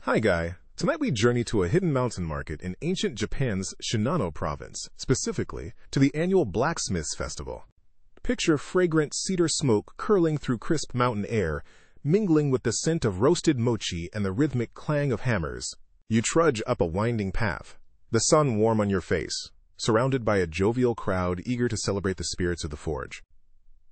Hi Guy, tonight we journey to a hidden mountain market in ancient Japan's Shinano province, specifically to the annual Blacksmith festival. Picture fragrant cedar smoke curling through crisp mountain air, mingling with the scent of roasted mochi and the rhythmic clang of hammers. You trudge up a winding path, the sun warm on your face, surrounded by a jovial crowd eager to celebrate the spirits of the forge.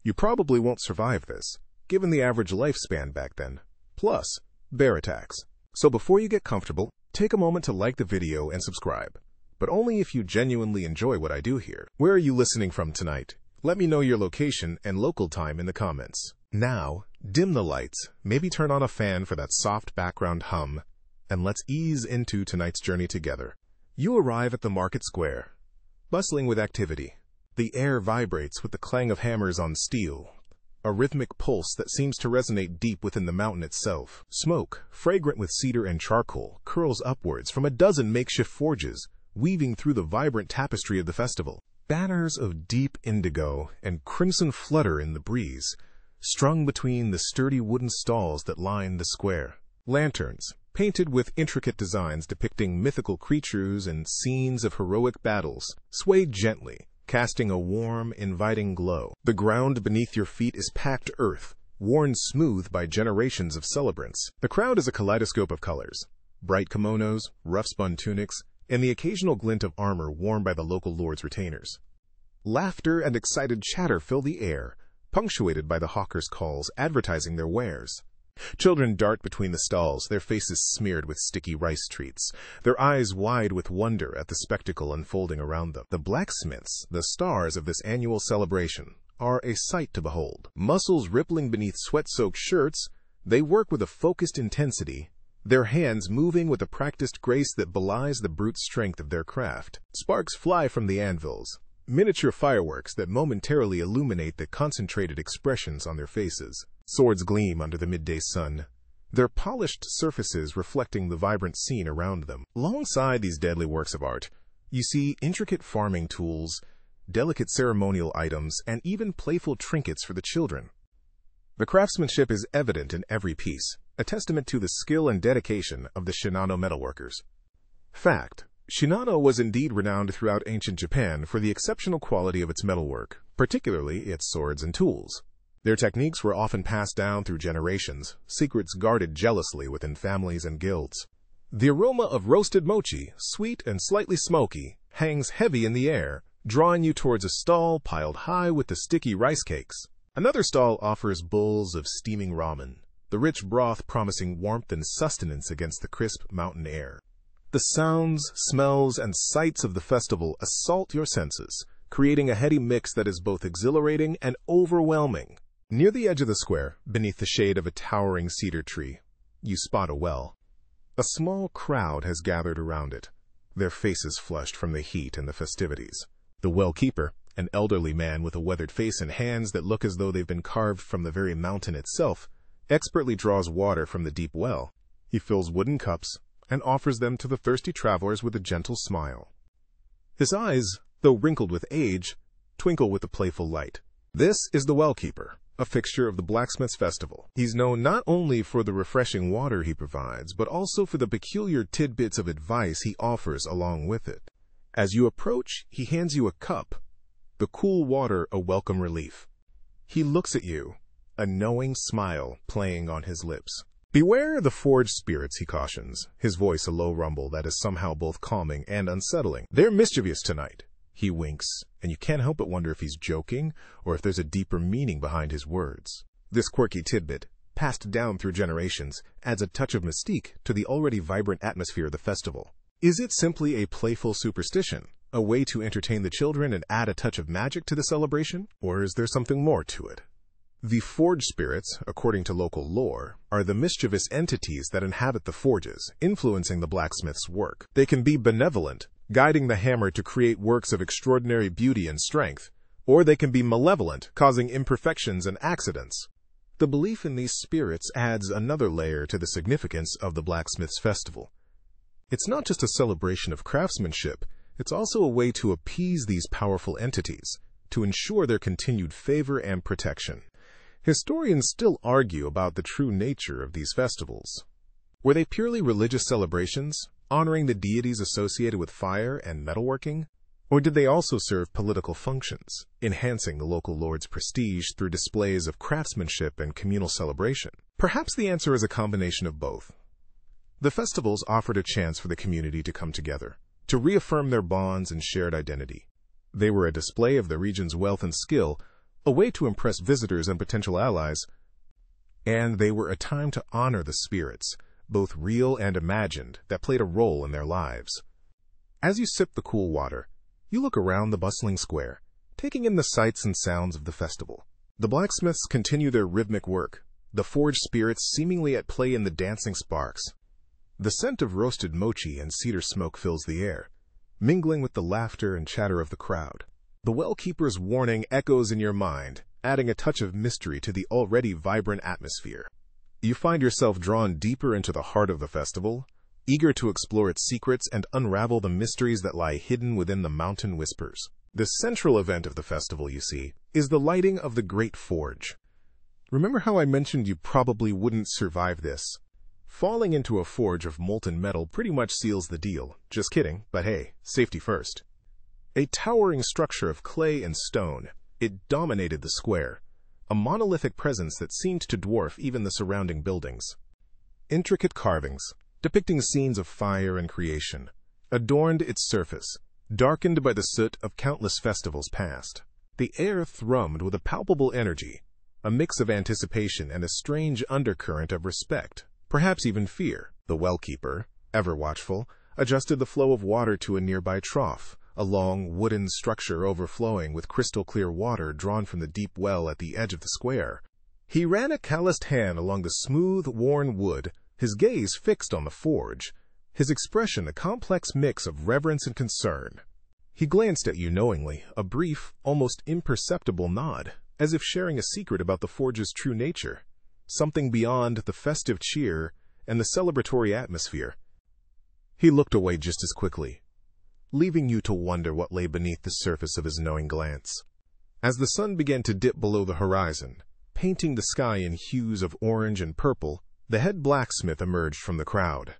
You probably won't survive this, given the average lifespan back then. Plus, bear attacks. So before you get comfortable, take a moment to like the video and subscribe. But only if you genuinely enjoy what I do here. Where are you listening from tonight? Let me know your location and local time in the comments. Now, dim the lights, maybe turn on a fan for that soft background hum, and let's ease into tonight's journey together. You arrive at the market square, bustling with activity. The air vibrates with the clang of hammers on steel, a rhythmic pulse that seems to resonate deep within the mountain itself. Smoke, fragrant with cedar and charcoal, curls upwards from a dozen makeshift forges, weaving through the vibrant tapestry of the festival. Banners of deep indigo and crimson flutter in the breeze, strung between the sturdy wooden stalls that line the square. Lanterns, painted with intricate designs depicting mythical creatures and scenes of heroic battles, sway gently, casting a warm, inviting glow. The ground beneath your feet is packed earth, worn smooth by generations of celebrants. The crowd is a kaleidoscope of colors: bright kimonos, rough-spun tunics, and the occasional glint of armor worn by the local lord's retainers. Laughter and excited chatter fill the air, punctuated by the hawkers' calls advertising their wares. Children dart between the stalls, their faces smeared with sticky rice treats, their eyes wide with wonder at the spectacle unfolding around them. The blacksmiths, the stars of this annual celebration, are a sight to behold. Muscles rippling beneath sweat-soaked shirts, they work with a focused intensity, their hands moving with a practiced grace that belies the brute strength of their craft. Sparks fly from the anvils, miniature fireworks that momentarily illuminate the concentrated expressions on their faces. Swords gleam under the midday sun, their polished surfaces reflecting the vibrant scene around them. Alongside these deadly works of art, you see intricate farming tools, delicate ceremonial items, and even playful trinkets for the children. The craftsmanship is evident in every piece, a testament to the skill and dedication of the Shinano metalworkers. Fact: Shinano was indeed renowned throughout ancient Japan for the exceptional quality of its metalwork, particularly its swords and tools. Their techniques were often passed down through generations, secrets guarded jealously within families and guilds. The aroma of roasted mochi, sweet and slightly smoky, hangs heavy in the air, drawing you towards a stall piled high with the sticky rice cakes. Another stall offers bowls of steaming ramen, the rich broth promising warmth and sustenance against the crisp mountain air. The sounds, smells, and sights of the festival assault your senses, creating a heady mix that is both exhilarating and overwhelming. Near the edge of the square, beneath the shade of a towering cedar tree, you spot a well. A small crowd has gathered around it, their faces flushed from the heat and the festivities. The well keeper, an elderly man with a weathered face and hands that look as though they've been carved from the very mountain itself, expertly draws water from the deep well. He fills wooden cups and offers them to the thirsty travelers with a gentle smile. His eyes, though wrinkled with age, twinkle with a playful light. This is the well keeper, a fixture of the Blacksmith's festival. He's known not only for the refreshing water he provides, but also for the peculiar tidbits of advice he offers along with it. As you approach, he hands you a cup, the cool water a welcome relief. He looks at you, a knowing smile playing on his lips. Beware the forged spirits, he cautions, his voice a low rumble that is somehow both calming and unsettling. They're mischievous tonight. He winks, and you can't help but wonder if he's joking or if there's a deeper meaning behind his words. This quirky tidbit, passed down through generations, adds a touch of mystique to the already vibrant atmosphere of the festival. Is it simply a playful superstition, a way to entertain the children and add a touch of magic to the celebration? Or is there something more to it? The forge spirits, according to local lore, are the mischievous entities that inhabit the forges, influencing the blacksmith's work. They can be benevolent, guiding the hammer to create works of extraordinary beauty and strength, or they can be malevolent, causing imperfections and accidents. The belief in these spirits adds another layer to the significance of the Blacksmith's festival. It's not just a celebration of craftsmanship, it's also a way to appease these powerful entities, to ensure their continued favor and protection. Historians still argue about the true nature of these festivals. Were they purely religious celebrations, honoring the deities associated with fire and metalworking? Or did they also serve political functions, enhancing the local lord's prestige through displays of craftsmanship and communal celebration? Perhaps the answer is a combination of both. The festivals offered a chance for the community to come together, to reaffirm their bonds and shared identity. They were a display of the region's wealth and skill, a way to impress visitors and potential allies, and they were a time to honor the spirits, both real and imagined, that played a role in their lives. As you sip the cool water, you look around the bustling square, taking in the sights and sounds of the festival. The blacksmiths continue their rhythmic work, the forge spirits seemingly at play in the dancing sparks. The scent of roasted mochi and cedar smoke fills the air, mingling with the laughter and chatter of the crowd. The well-keeper's warning echoes in your mind, adding a touch of mystery to the already vibrant atmosphere. You find yourself drawn deeper into the heart of the festival, eager to explore its secrets and unravel the mysteries that lie hidden within the mountain whispers. The central event of the festival, you see, is the lighting of the Great Forge. Remember how I mentioned you probably wouldn't survive this? Falling into a forge of molten metal pretty much seals the deal. Just kidding, but hey, safety first. A towering structure of clay and stone, it dominated the square, a monolithic presence that seemed to dwarf even the surrounding buildings. Intricate carvings, depicting scenes of fire and creation, adorned its surface, darkened by the soot of countless festivals past. The air thrummed with a palpable energy, a mix of anticipation and a strange undercurrent of respect, perhaps even fear. The well-keeper, ever watchful, adjusted the flow of water to a nearby trough, a long wooden structure overflowing with crystal-clear water drawn from the deep well at the edge of the square. He ran a calloused hand along the smooth, worn wood, his gaze fixed on the forge, his expression a complex mix of reverence and concern. He glanced at you knowingly, a brief, almost imperceptible nod, as if sharing a secret about the forge's true nature, something beyond the festive cheer and the celebratory atmosphere. He looked away just as quickly, leaving you to wonder what lay beneath the surface of his knowing glance. As the sun began to dip below the horizon, painting the sky in hues of orange and purple, the head blacksmith emerged from the crowd.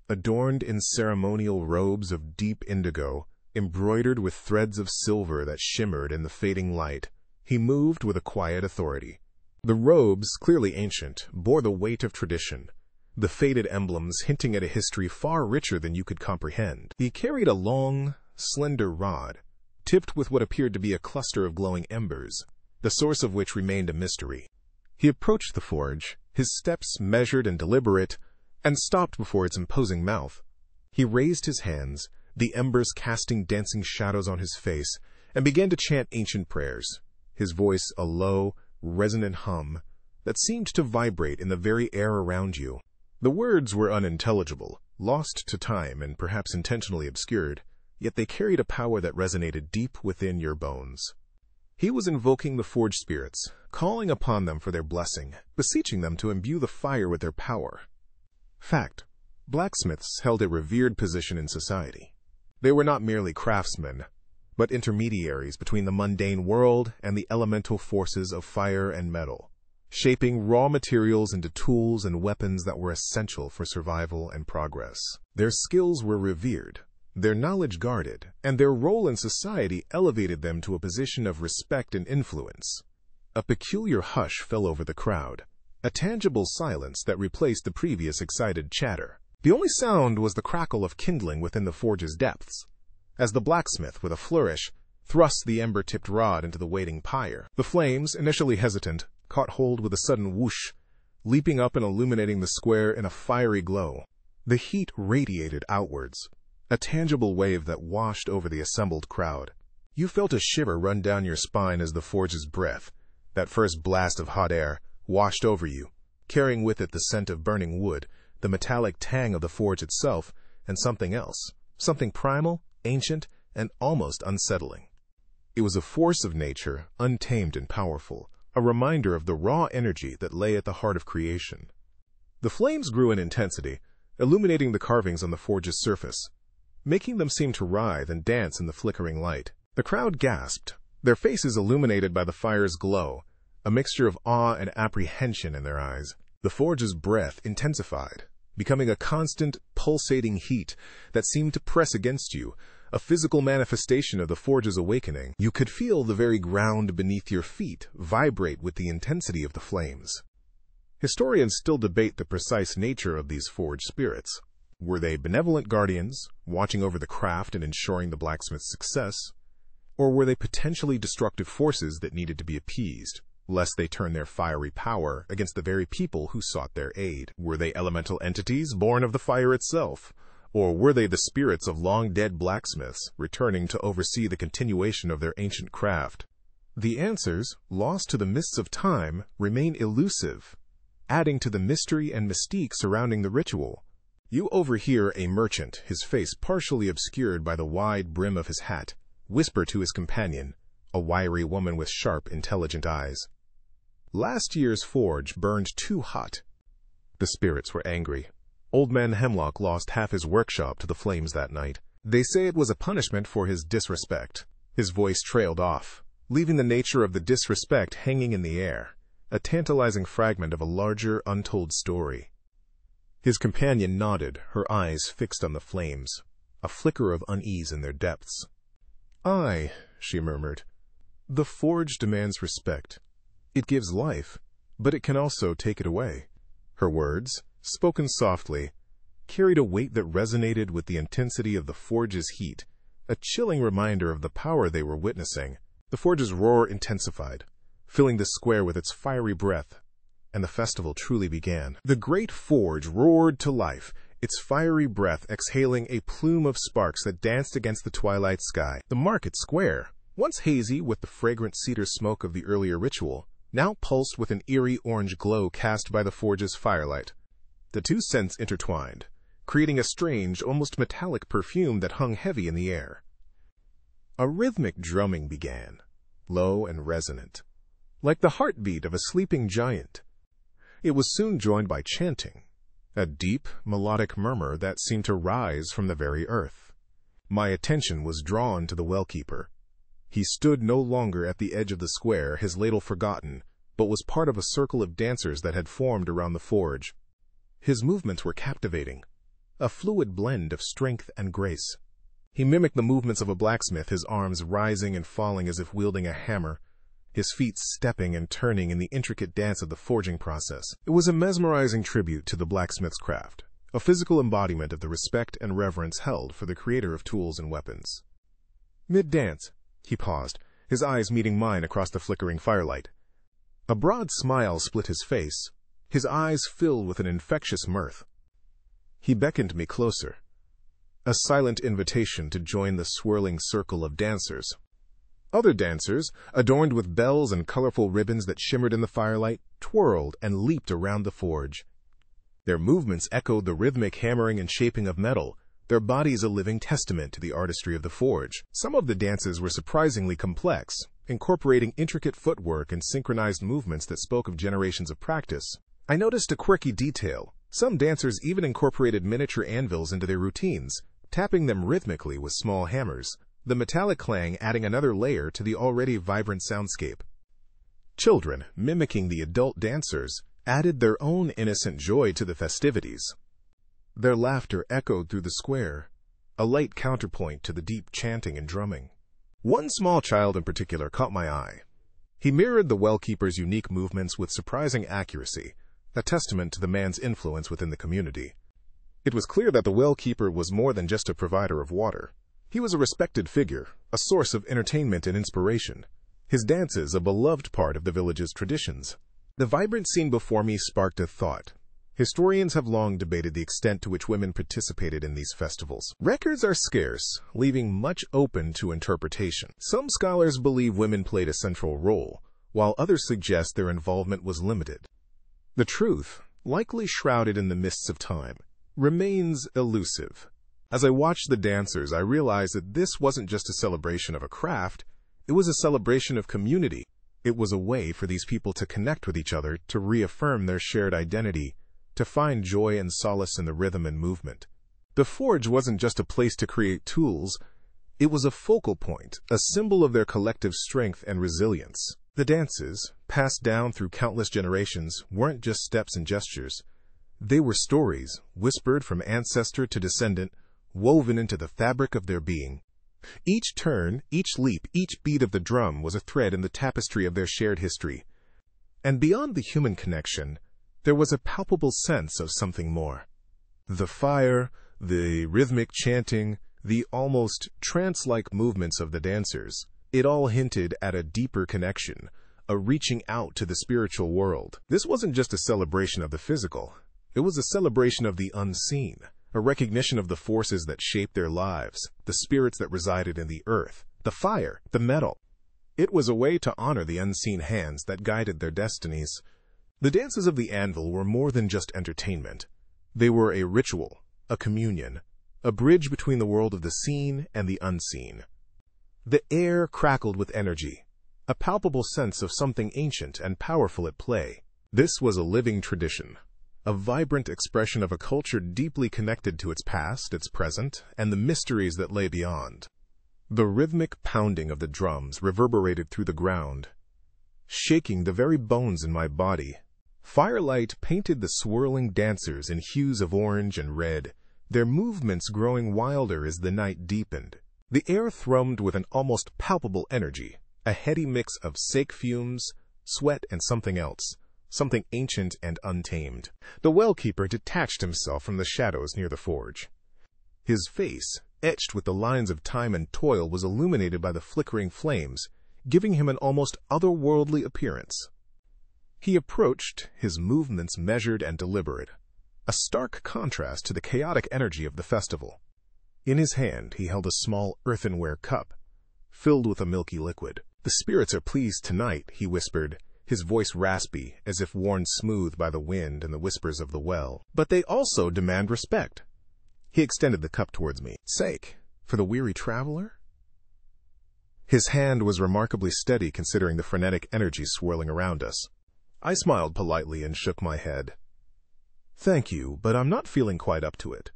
Adorned in ceremonial robes of deep indigo, embroidered with threads of silver that shimmered in the fading light, he moved with a quiet authority. The robes, clearly ancient, bore the weight of tradition, the faded emblems hinting at a history far richer than you could comprehend. He carried a long, slender rod, tipped with what appeared to be a cluster of glowing embers, the source of which remained a mystery. He approached the forge, his steps measured and deliberate, and stopped before its imposing mouth. He raised his hands, the embers casting dancing shadows on his face, and began to chant ancient prayers, his voice a low, resonant hum that seemed to vibrate in the very air around you. The words were unintelligible, lost to time and perhaps intentionally obscured, yet they carried a power that resonated deep within your bones. He was invoking the forge spirits, calling upon them for their blessing, beseeching them to imbue the fire with their power. Fact: blacksmiths held a revered position in society. They were not merely craftsmen, but intermediaries between the mundane world and the elemental forces of fire and metal, shaping raw materials into tools and weapons that were essential for survival and progress. Their skills were revered, their knowledge guarded, and their role in society elevated them to a position of respect and influence. A peculiar hush fell over the crowd, a tangible silence that replaced the previous excited chatter. The only sound was the crackle of kindling within the forge's depths, as the blacksmith, with a flourish, thrust the ember-tipped rod into the waiting pyre. The flames, initially hesitant, caught hold with a sudden whoosh, leaping up and illuminating the square in a fiery glow. The heat radiated outwards, a tangible wave that washed over the assembled crowd. You felt a shiver run down your spine as the forge's breath, that first blast of hot air, washed over you, carrying with it the scent of burning wood, the metallic tang of the forge itself, and something else, something primal, ancient, and almost unsettling. It was a force of nature, untamed and powerful, a reminder of the raw energy that lay at the heart of creation. The flames grew in intensity, illuminating the carvings on the forge's surface, making them seem to writhe and dance in the flickering light. The crowd gasped, their faces illuminated by the fire's glow, a mixture of awe and apprehension in their eyes. The forge's breath intensified, becoming a constant, pulsating heat that seemed to press against you, a physical manifestation of the forge's awakening. You could feel the very ground beneath your feet vibrate with the intensity of the flames. Historians still debate the precise nature of these forge spirits. Were they benevolent guardians, watching over the craft and ensuring the blacksmith's success? Or were they potentially destructive forces that needed to be appeased, lest they turn their fiery power against the very people who sought their aid? Were they elemental entities born of the fire itself? Or were they the spirits of long-dead blacksmiths returning to oversee the continuation of their ancient craft? The answers, lost to the mists of time, remain elusive, adding to the mystery and mystique surrounding the ritual. You overhear a merchant, his face partially obscured by the wide brim of his hat, whisper to his companion, a wiry woman with sharp, intelligent eyes. Last year's forge burned too hot. The spirits were angry. Old Man Hemlock lost half his workshop to the flames that night. They say it was a punishment for his disrespect. His voice trailed off, leaving the nature of the disrespect hanging in the air, a tantalizing fragment of a larger, untold story. His companion nodded, her eyes fixed on the flames, a flicker of unease in their depths. "Aye," she murmured. "The forge demands respect. It gives life, but it can also take it away." Her words, spoken softly, carried a weight that resonated with the intensity of the forge's heat, a chilling reminder of the power they were witnessing. The forge's roar intensified, filling the square with its fiery breath, and the festival truly began. The great forge roared to life, its fiery breath exhaling a plume of sparks that danced against the twilight sky. The market square, once hazy with the fragrant cedar smoke of the earlier ritual, now pulsed with an eerie orange glow cast by the forge's firelight. The two scents intertwined, creating a strange, almost metallic perfume that hung heavy in the air. A rhythmic drumming began, low and resonant, like the heartbeat of a sleeping giant. It was soon joined by chanting, a deep, melodic murmur that seemed to rise from the very earth. My attention was drawn to the well-keeper. He stood no longer at the edge of the square, his ladle forgotten, but was part of a circle of dancers that had formed around the forge. His movements were captivating, a fluid blend of strength and grace. He mimicked the movements of a blacksmith, his arms rising and falling as if wielding a hammer, his feet stepping and turning in the intricate dance of the forging process. It was a mesmerizing tribute to the blacksmith's craft, a physical embodiment of the respect and reverence held for the creator of tools and weapons. Mid-dance, he paused, his eyes meeting mine across the flickering firelight. A broad smile split his face, his eyes filled with an infectious mirth. He beckoned me closer, a silent invitation to join the swirling circle of dancers. Other dancers, adorned with bells and colorful ribbons that shimmered in the firelight, twirled and leaped around the forge. Their movements echoed the rhythmic hammering and shaping of metal, their bodies a living testament to the artistry of the forge. Some of the dances were surprisingly complex, incorporating intricate footwork and synchronized movements that spoke of generations of practice. I noticed a quirky detail. Some dancers even incorporated miniature anvils into their routines, tapping them rhythmically with small hammers, the metallic clang adding another layer to the already vibrant soundscape. Children, mimicking the adult dancers, added their own innocent joy to the festivities. Their laughter echoed through the square, a light counterpoint to the deep chanting and drumming. One small child in particular caught my eye. He mirrored the well-keeper's unique movements with surprising accuracy, a testament to the man's influence within the community. It was clear that the well-keeper was more than just a provider of water. He was a respected figure, a source of entertainment and inspiration, his dances a beloved part of the village's traditions. The vibrant scene before me sparked a thought. Historians have long debated the extent to which women participated in these festivals. Records are scarce, leaving much open to interpretation. Some scholars believe women played a central role, while others suggest their involvement was limited. The truth, likely shrouded in the mists of time, remains elusive. As I watched the dancers, I realized that this wasn't just a celebration of a craft, it was a celebration of community. It was a way for these people to connect with each other, to reaffirm their shared identity, to find joy and solace in the rhythm and movement. The forge wasn't just a place to create tools, it was a focal point, a symbol of their collective strength and resilience. The dances, passed down through countless generations, weren't just steps and gestures. They were stories, whispered from ancestor to descendant, woven into the fabric of their being. Each turn, each leap, each beat of the drum was a thread in the tapestry of their shared history. And beyond the human connection, there was a palpable sense of something more. The fire, the rhythmic chanting, the almost trance-like movements of the dancers, it all hinted at a deeper connection, a reaching out to the spiritual world. This wasn't just a celebration of the physical. It was a celebration of the unseen, a recognition of the forces that shaped their lives, the spirits that resided in the earth, the fire, the metal. It was a way to honor the unseen hands that guided their destinies. The dances of the anvil were more than just entertainment. They were a ritual, a communion, a bridge between the world of the seen and the unseen. The air crackled with energy, a palpable sense of something ancient and powerful at play. This was a living tradition, a vibrant expression of a culture deeply connected to its past, its present, and the mysteries that lay beyond. The rhythmic pounding of the drums reverberated through the ground, shaking the very bones in my body. Firelight painted the swirling dancers in hues of orange and red, their movements growing wilder as the night deepened. The air thrummed with an almost palpable energy, a heady mix of sake fumes, sweat, and something else, something ancient and untamed. The well-keeper detached himself from the shadows near the forge. His face, etched with the lines of time and toil, was illuminated by the flickering flames, giving him an almost otherworldly appearance. He approached, his movements measured and deliberate, a stark contrast to the chaotic energy of the festival. In his hand he held a small earthenware cup, filled with a milky liquid. "The spirits are pleased tonight," he whispered, his voice raspy, as if worn smooth by the wind and the whispers of the well. "But they also demand respect." He extended the cup towards me. "Sake, for the weary traveler?" His hand was remarkably steady considering the frenetic energy swirling around us. I smiled politely and shook my head. "Thank you, but I'm not feeling quite up to it."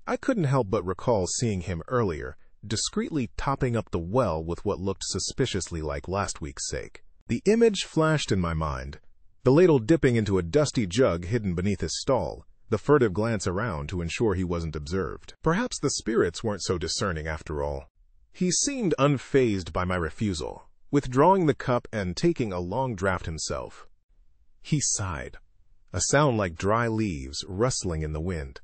I couldn't help but recall seeing him earlier, discreetly topping up the well with what looked suspiciously like last week's sake. The image flashed in my mind, the ladle dipping into a dusty jug hidden beneath his stall, the furtive glance around to ensure he wasn't observed. Perhaps the spirits weren't so discerning after all. He seemed unfazed by my refusal, withdrawing the cup and taking a long draught himself. He sighed, a sound like dry leaves rustling in the wind.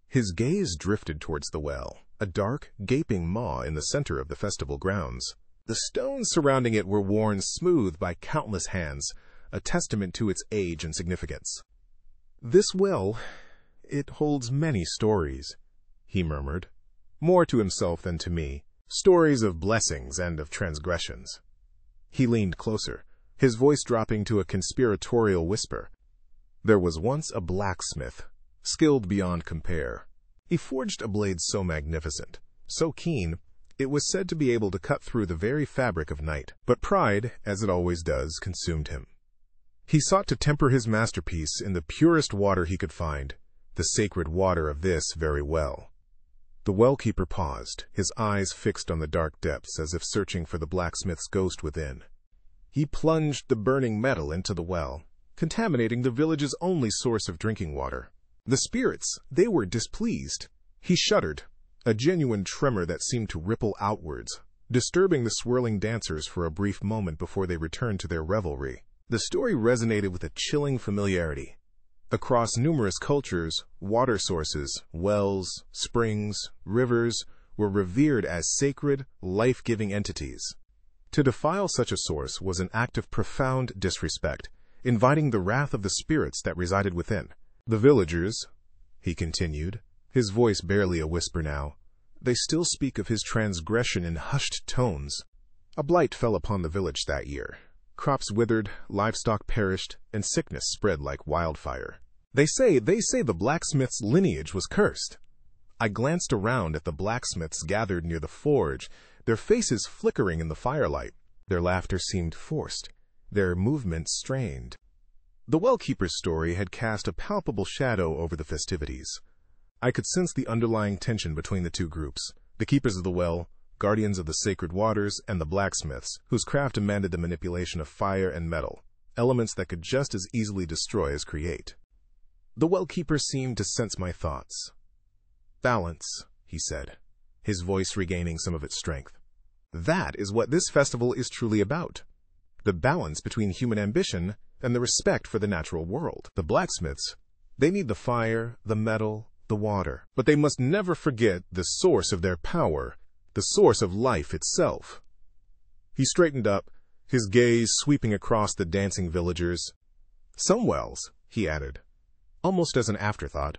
His gaze drifted towards the well, a dark, gaping maw in the center of the festival grounds. The stones surrounding it were worn smooth by countless hands, a testament to its age and significance. "This well, it holds many stories," he murmured, more to himself than to me, stories of blessings and of transgressions. He leaned closer, his voice dropping to a conspiratorial whisper. "There was once a blacksmith, skilled beyond compare. He forged a blade so magnificent, so keen, it was said to be able to cut through the very fabric of night. But pride, as it always does, consumed him. He sought to temper his masterpiece in the purest water he could find, the sacred water of this very well." The well-keeper paused, his eyes fixed on the dark depths as if searching for the blacksmith's ghost within. He plunged the burning metal into the well, contaminating the village's only source of drinking water. The spirits, they were displeased. He shuddered, a genuine tremor that seemed to ripple outwards, disturbing the swirling dancers for a brief moment before they returned to their revelry. The story resonated with a chilling familiarity. Across numerous cultures, water sources, wells, springs, rivers were revered as sacred, life-giving entities. To defile such a source was an act of profound disrespect, inviting the wrath of the spirits that resided within. "The villagers," he continued, his voice barely a whisper now, "they still speak of his transgression in hushed tones. A blight fell upon the village that year. Crops withered, livestock perished, and sickness spread like wildfire. They say the blacksmith's lineage was cursed." I glanced around at the blacksmiths gathered near the forge, their faces flickering in the firelight. Their laughter seemed forced, their movements strained. The well-keeper's story had cast a palpable shadow over the festivities. I could sense the underlying tension between the two groups, the keepers of the well, guardians of the sacred waters, and the blacksmiths, whose craft demanded the manipulation of fire and metal, elements that could just as easily destroy as create. The well-keeper seemed to sense my thoughts. "Balance," he said, his voice regaining some of its strength. "That is what this festival is truly about. The balance between human ambition and the respect for the natural world. The blacksmiths, they need the fire, the metal, the water, but they must never forget the source of their power, the source of life itself." He straightened up, his gaze sweeping across the dancing villagers. "Some wells," he added, almost as an afterthought,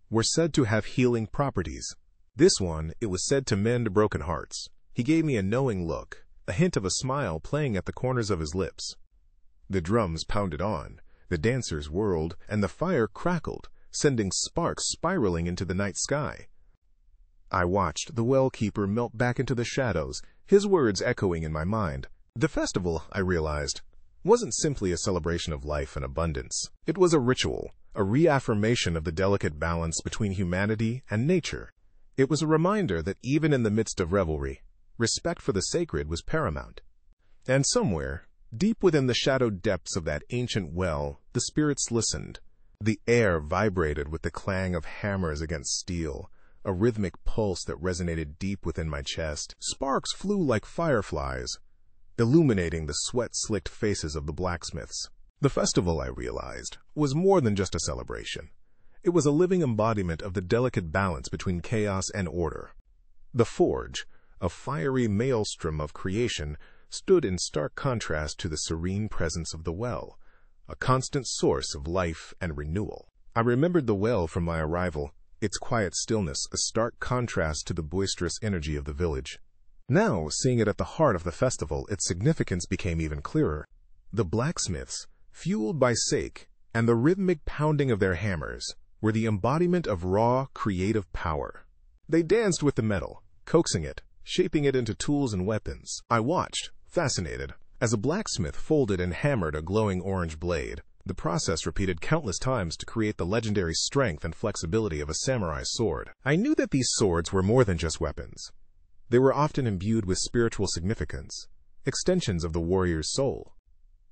"were said to have healing properties. This one, it was said to mend broken hearts." He gave me a knowing look, a hint of a smile playing at the corners of his lips. The drums pounded on, the dancers whirled, and the fire crackled, sending sparks spiraling into the night sky. I watched the well-keeper melt back into the shadows, his words echoing in my mind. The festival, I realized, wasn't simply a celebration of life and abundance. It was a ritual, a reaffirmation of the delicate balance between humanity and nature. It was a reminder that even in the midst of revelry, respect for the sacred was paramount. And somewhere, deep within the shadowed depths of that ancient well, the spirits listened. The air vibrated with the clang of hammers against steel, a rhythmic pulse that resonated deep within my chest. Sparks flew like fireflies, illuminating the sweat-slicked faces of the blacksmiths. The festival, I realized, was more than just a celebration. It was a living embodiment of the delicate balance between chaos and order. The forge, a fiery maelstrom of creation, stood in stark contrast to the serene presence of the well, a constant source of life and renewal. I remembered the well from my arrival, its quiet stillness a stark contrast to the boisterous energy of the village. Now, seeing it at the heart of the festival, its significance became even clearer. The blacksmiths, fueled by sake and the rhythmic pounding of their hammers, were the embodiment of raw, creative power. They danced with the metal, coaxing it, shaping it into tools and weapons. I watched, fascinated, as a blacksmith folded and hammered a glowing orange blade. The process repeated countless times to create the legendary strength and flexibility of a samurai's sword. I knew that these swords were more than just weapons. They were often imbued with spiritual significance, extensions of the warrior's soul.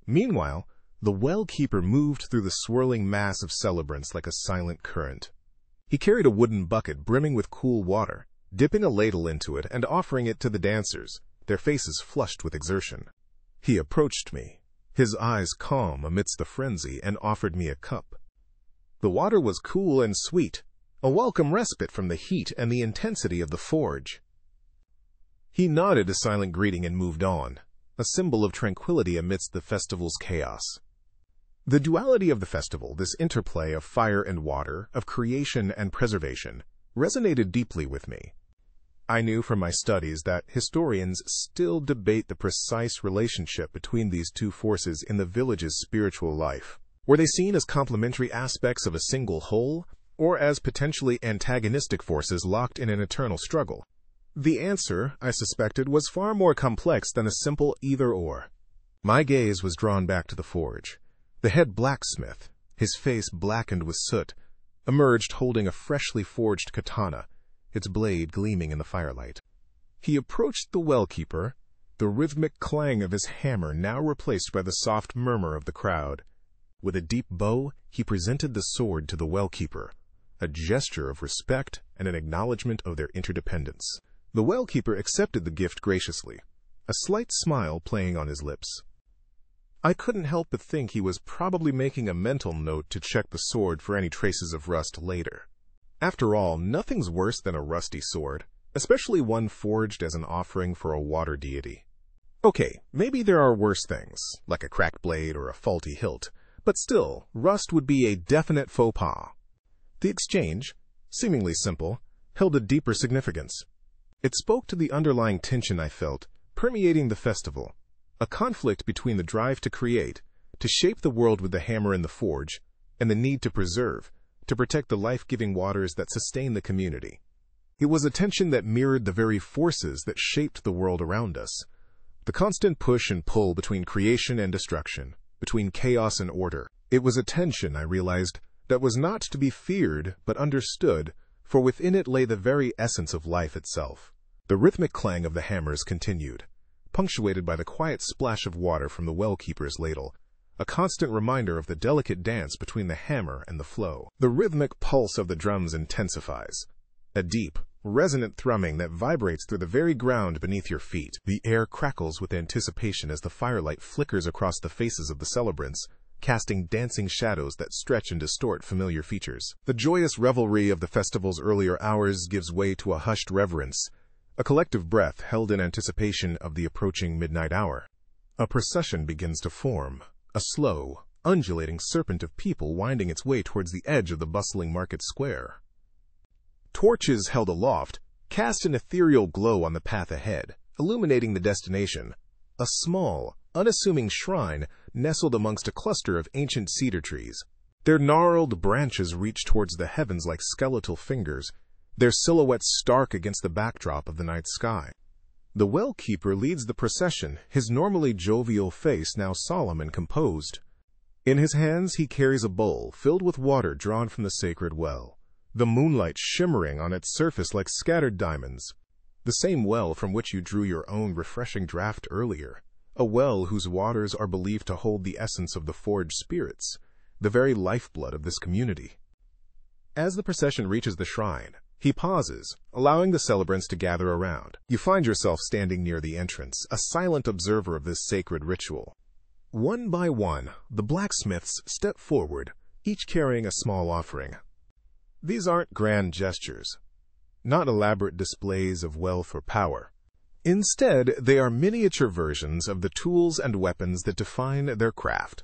Meanwhile, the well-keeper moved through the swirling mass of celebrants like a silent current. He carried a wooden bucket brimming with cool water, dipping a ladle into it and offering it to the dancers, their faces flushed with exertion. He approached me, his eyes calm amidst the frenzy, and offered me a cup. The water was cool and sweet, a welcome respite from the heat and the intensity of the forge. He nodded a silent greeting and moved on, a symbol of tranquility amidst the festival's chaos. The duality of the festival, this interplay of fire and water, of creation and preservation, resonated deeply with me. I knew from my studies that historians still debate the precise relationship between these two forces in the village's spiritual life. Were they seen as complementary aspects of a single whole, or as potentially antagonistic forces locked in an eternal struggle? The answer, I suspected, was far more complex than a simple either-or. My gaze was drawn back to the forge. The head blacksmith, his face blackened with soot, emerged holding a freshly forged katana, its blade gleaming in the firelight. He approached the well-keeper, the rhythmic clang of his hammer now replaced by the soft murmur of the crowd. With a deep bow, he presented the sword to the well-keeper, a gesture of respect and an acknowledgement of their interdependence. The well-keeper accepted the gift graciously, a slight smile playing on his lips. I couldn't help but think he was probably making a mental note to check the sword for any traces of rust later. After all, nothing's worse than a rusty sword, especially one forged as an offering for a water deity. Okay, maybe there are worse things, like a cracked blade or a faulty hilt, but still, rust would be a definite faux pas. The exchange, seemingly simple, held a deeper significance. It spoke to the underlying tension I felt, permeating the festival, a conflict between the drive to create, to shape the world with the hammer in the forge, and the need to preserve, to protect the life-giving waters that sustain the community. It was a tension that mirrored the very forces that shaped the world around us, the constant push and pull between creation and destruction, between chaos and order. It was a tension, I realized, that was not to be feared but understood, for within it lay the very essence of life itself. The rhythmic clang of the hammers continued, punctuated by the quiet splash of water from the well-keeper's ladle, a constant reminder of the delicate dance between the hammer and the flow. The rhythmic pulse of the drums intensifies, a deep, resonant thrumming that vibrates through the very ground beneath your feet. The air crackles with anticipation as the firelight flickers across the faces of the celebrants, casting dancing shadows that stretch and distort familiar features. The joyous revelry of the festival's earlier hours gives way to a hushed reverence, a collective breath held in anticipation of the approaching midnight hour. A procession begins to form, a slow, undulating serpent of people winding its way towards the edge of the bustling market square. Torches held aloft cast an ethereal glow on the path ahead, illuminating the destination, a small, unassuming shrine nestled amongst a cluster of ancient cedar trees. Their gnarled branches reach towards the heavens like skeletal fingers, their silhouettes stark against the backdrop of the night sky. The well-keeper leads the procession, his normally jovial face now solemn and composed. In his hands he carries a bowl filled with water drawn from the sacred well, the moonlight shimmering on its surface like scattered diamonds. The same well from which you drew your own refreshing draught earlier, a well whose waters are believed to hold the essence of the forged spirits, the very lifeblood of this community. As the procession reaches the shrine, he pauses, allowing the celebrants to gather around. You find yourself standing near the entrance, a silent observer of this sacred ritual. One by one, the blacksmiths step forward, each carrying a small offering. These aren't grand gestures, not elaborate displays of wealth or power. Instead, they are miniature versions of the tools and weapons that define their craft.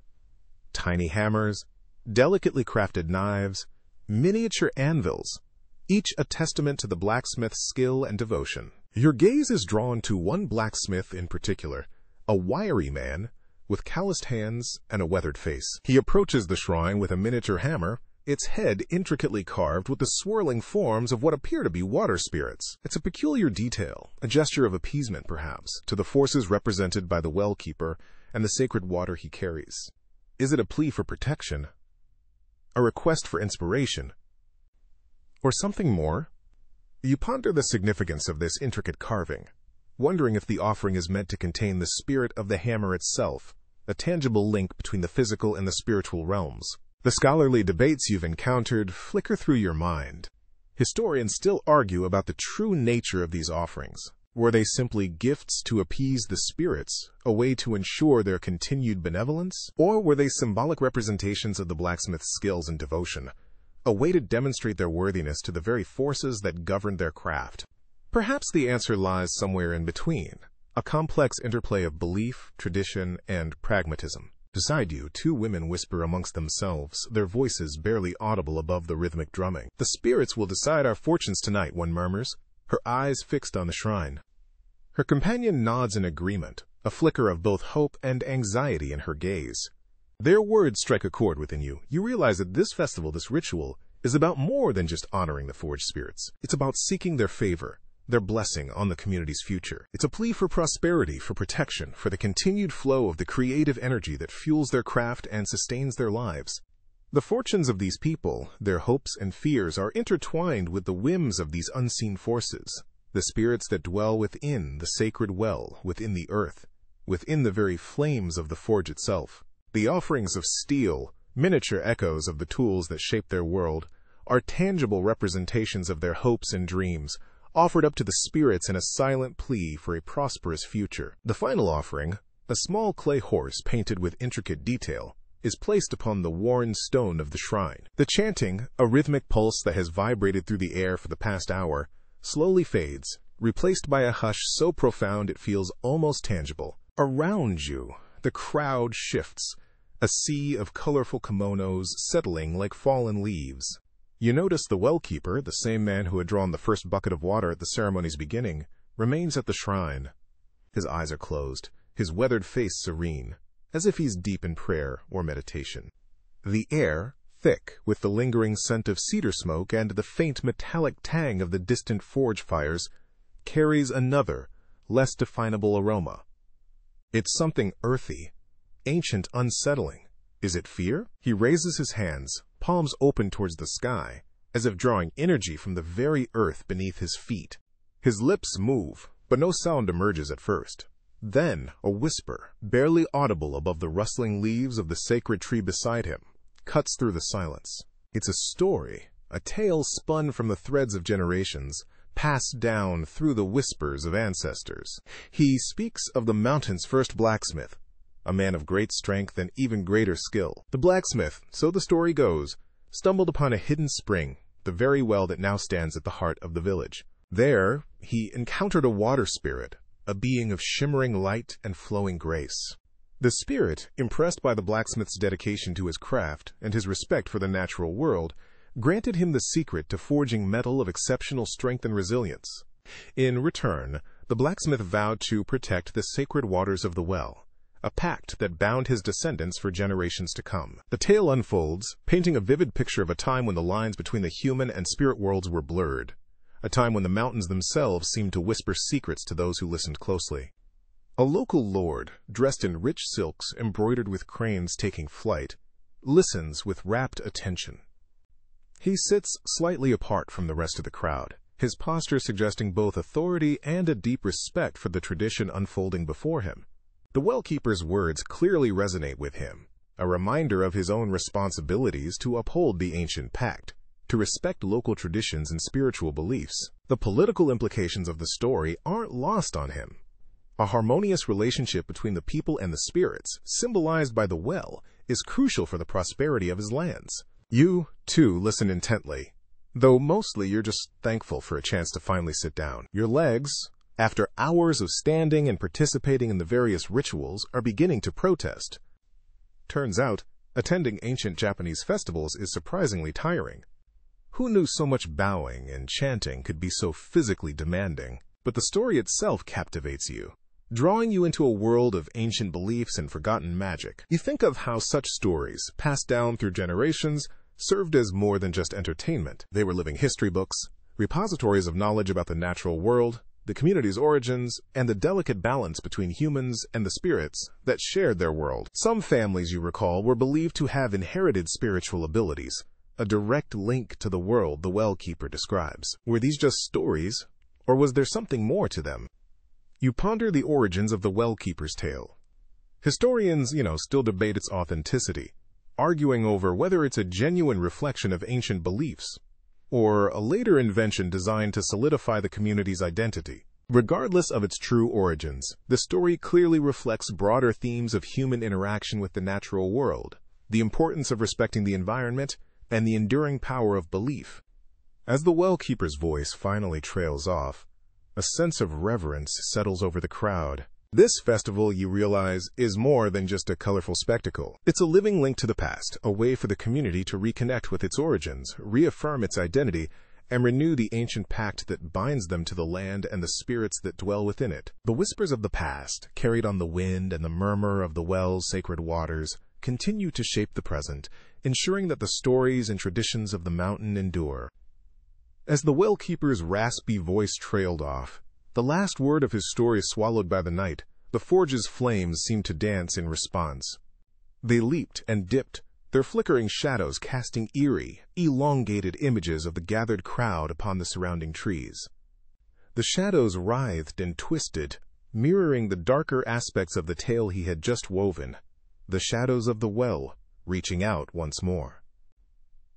Tiny hammers, delicately crafted knives, miniature anvils, each a testament to the blacksmith's skill and devotion. Your gaze is drawn to one blacksmith in particular, a wiry man with calloused hands and a weathered face. He approaches the shrine with a miniature hammer, its head intricately carved with the swirling forms of what appear to be water spirits. It's a peculiar detail, a gesture of appeasement perhaps, to the forces represented by the well-keeper and the sacred water he carries. Is it a plea for protection? A request for inspiration? Or something more? You ponder the significance of this intricate carving, wondering if the offering is meant to contain the spirit of the hammer itself, a tangible link between the physical and the spiritual realms. The scholarly debates you've encountered flicker through your mind. Historians still argue about the true nature of these offerings. Were they simply gifts to appease the spirits, a way to ensure their continued benevolence? Or were they symbolic representations of the blacksmith's skills and devotion, a way to demonstrate their worthiness to the very forces that governed their craft? Perhaps the answer lies somewhere in between, a complex interplay of belief, tradition, and pragmatism. Beside you, two women whisper amongst themselves, their voices barely audible above the rhythmic drumming. The spirits will decide our fortunes tonight, one murmurs, her eyes fixed on the shrine. Her companion nods in agreement, a flicker of both hope and anxiety in her gaze. Their words strike a chord within you. You realize that this festival, this ritual, is about more than just honoring the forged spirits. It's about seeking their favor, their blessing on the community's future. It's a plea for prosperity, for protection, for the continued flow of the creative energy that fuels their craft and sustains their lives. The fortunes of these people, their hopes and fears, are intertwined with the whims of these unseen forces, the spirits that dwell within the sacred well, within the earth, within the very flames of the forge itself. The offerings of steel, miniature echoes of the tools that shape their world, are tangible representations of their hopes and dreams, offered up to the spirits in a silent plea for a prosperous future. The final offering, a small clay horse painted with intricate detail, is placed upon the worn stone of the shrine. The chanting, a rhythmic pulse that has vibrated through the air for the past hour, slowly fades, replaced by a hush so profound it feels almost tangible. Around you, the crowd shifts, a sea of colorful kimonos settling like fallen leaves. You notice the well-keeper, the same man who had drawn the first bucket of water at the ceremony's beginning, remains at the shrine. His eyes are closed, his weathered face serene, as if he's deep in prayer or meditation. The air, thick with the lingering scent of cedar smoke and the faint metallic tang of the distant forge fires, carries another, less definable aroma. It's something earthy, ancient, unsettling. Is it fear? He raises his hands, palms open towards the sky, as if drawing energy from the very earth beneath his feet. His lips move, but no sound emerges at first. Then a whisper, barely audible above the rustling leaves of the sacred tree beside him, cuts through the silence. It's a story, a tale spun from the threads of generations, passed down through the whispers of ancestors. He speaks of the mountain's first blacksmith, a man of great strength and even greater skill. The blacksmith, so the story goes, stumbled upon a hidden spring, the very well that now stands at the heart of the village. There, he encountered a water spirit, a being of shimmering light and flowing grace. The spirit, impressed by the blacksmith's dedication to his craft and his respect for the natural world, granted him the secret to forging metal of exceptional strength and resilience. In return, the blacksmith vowed to protect the sacred waters of the well, a pact that bound his descendants for generations to come. The tale unfolds, painting a vivid picture of a time when the lines between the human and spirit worlds were blurred, a time when the mountains themselves seemed to whisper secrets to those who listened closely. A local lord, dressed in rich silks embroidered with cranes taking flight, listens with rapt attention. He sits slightly apart from the rest of the crowd, his posture suggesting both authority and a deep respect for the tradition unfolding before him. The well-keeper's words clearly resonate with him, a reminder of his own responsibilities to uphold the ancient pact, to respect local traditions and spiritual beliefs. The political implications of the story aren't lost on him. A harmonious relationship between the people and the spirits, symbolized by the well, is crucial for the prosperity of his lands. You, too, listen intently, though mostly you're just thankful for a chance to finally sit down. Your legs, after hours of standing and participating in the various rituals, are beginning to protest. Turns out, attending ancient Japanese festivals is surprisingly tiring. Who knew so much bowing and chanting could be so physically demanding? But the story itself captivates you, drawing you into a world of ancient beliefs and forgotten magic. You think of how such stories, passed down through generations, served as more than just entertainment. They were living history books, repositories of knowledge about the natural world, the community's origins, and the delicate balance between humans and the spirits that shared their world. Some families, you recall, were believed to have inherited spiritual abilities, a direct link to the world the well-keeper describes. Were these just stories, or was there something more to them? You ponder the origins of the well-keeper's tale. Historians, still debate its authenticity, arguing over whether it's a genuine reflection of ancient beliefs, or a later invention designed to solidify the community's identity. Regardless of its true origins, the story clearly reflects broader themes of human interaction with the natural world, the importance of respecting the environment, and the enduring power of belief. As the well-keeper's voice finally trails off, a sense of reverence settles over the crowd. This festival, you realize, is more than just a colorful spectacle. It's a living link to the past, a way for the community to reconnect with its origins, reaffirm its identity, and renew the ancient pact that binds them to the land and the spirits that dwell within it. The whispers of the past, carried on the wind and the murmur of the well's sacred waters, continue to shape the present, ensuring that the stories and traditions of the mountain endure. As the well-keeper's raspy voice trailed off, the last word of his story swallowed by the night, the forge's flames seemed to dance in response. They leaped and dipped, their flickering shadows casting eerie, elongated images of the gathered crowd upon the surrounding trees. The shadows writhed and twisted, mirroring the darker aspects of the tale he had just woven, the shadows of the well, reaching out once more.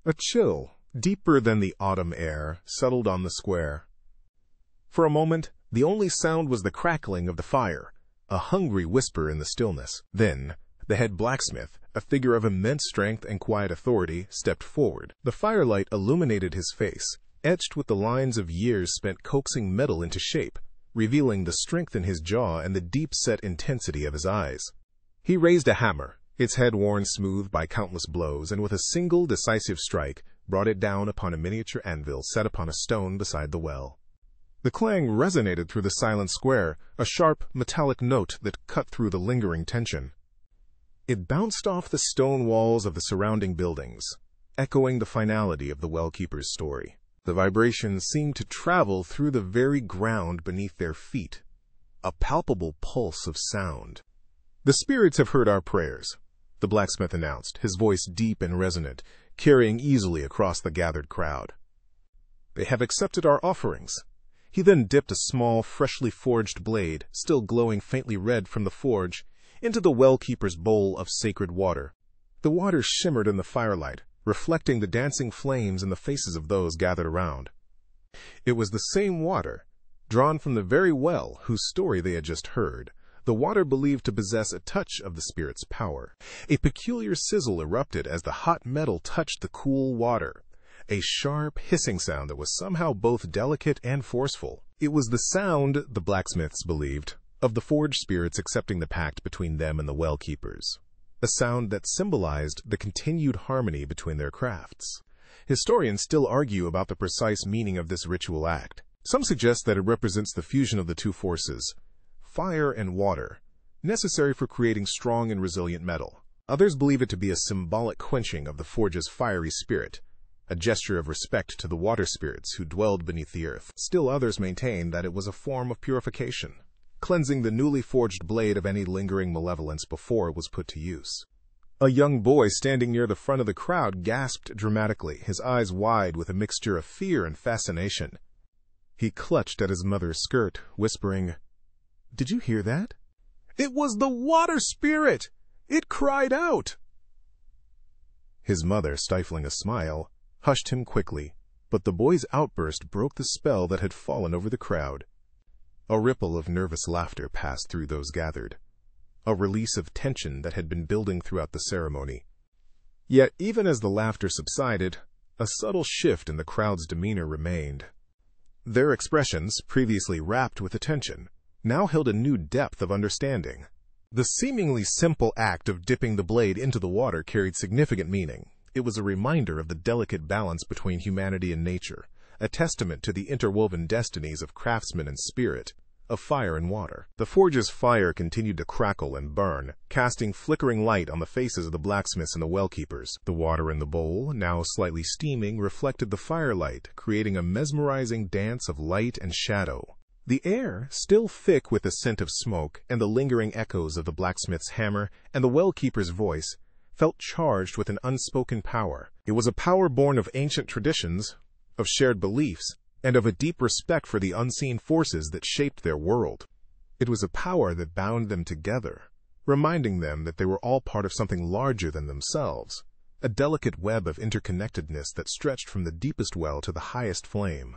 A chill, deeper than the autumn air, settled on the square. For a moment, the only sound was the crackling of the fire, a hungry whisper in the stillness. Then, the head blacksmith, a figure of immense strength and quiet authority, stepped forward. The firelight illuminated his face, etched with the lines of years spent coaxing metal into shape, revealing the strength in his jaw and the deep-set intensity of his eyes. He raised a hammer, its head worn smooth by countless blows, and with a single decisive strike, brought it down upon a miniature anvil set upon a stone beside the well. The clang resonated through the silent square, a sharp, metallic note that cut through the lingering tension. It bounced off the stone walls of the surrounding buildings, echoing the finality of the well-keeper's story. The vibrations seemed to travel through the very ground beneath their feet, a palpable pulse of sound. "The spirits have heard our prayers," the blacksmith announced, his voice deep and resonant, carrying easily across the gathered crowd. "They have accepted our offerings." He then dipped a small, freshly forged blade, still glowing faintly red from the forge, into the well-keeper's bowl of sacred water. The water shimmered in the firelight, reflecting the dancing flames in the faces of those gathered around. It was the same water, drawn from the very well whose story they had just heard, the water believed to possess a touch of the spirit's power. A peculiar sizzle erupted as the hot metal touched the cool water, a sharp, hissing sound that was somehow both delicate and forceful. It was the sound, the blacksmiths believed, of the forged spirits accepting the pact between them and the well-keepers, a sound that symbolized the continued harmony between their crafts. Historians still argue about the precise meaning of this ritual act. Some suggest that it represents the fusion of the two forces, fire and water, necessary for creating strong and resilient metal. Others believe it to be a symbolic quenching of the forge's fiery spirit, a gesture of respect to the water spirits who dwelled beneath the earth. Still others maintain that it was a form of purification, cleansing the newly forged blade of any lingering malevolence before it was put to use. A young boy standing near the front of the crowd gasped dramatically, his eyes wide with a mixture of fear and fascination. He clutched at his mother's skirt, whispering, "Did you hear that? It was the water spirit! It cried out!" His mother, stifling a smile, hushed him quickly, but the boy's outburst broke the spell that had fallen over the crowd. A ripple of nervous laughter passed through those gathered, a release of tension that had been building throughout the ceremony. Yet, even as the laughter subsided, a subtle shift in the crowd's demeanor remained. Their expressions, previously wrapped with attention, now held a new depth of understanding. The seemingly simple act of dipping the blade into the water carried significant meaning. It was a reminder of the delicate balance between humanity and nature, a testament to the interwoven destinies of craftsman and spirit, of fire and water. The forge's fire continued to crackle and burn, casting flickering light on the faces of the blacksmiths and the well-keepers. The water in the bowl, now slightly steaming, reflected the firelight, creating a mesmerizing dance of light and shadow. The air, still thick with the scent of smoke and the lingering echoes of the blacksmith's hammer and the well-keeper's voice, felt charged with an unspoken power. It was a power born of ancient traditions, of shared beliefs, and of a deep respect for the unseen forces that shaped their world. It was a power that bound them together, reminding them that they were all part of something larger than themselves, a delicate web of interconnectedness that stretched from the deepest well to the highest flame.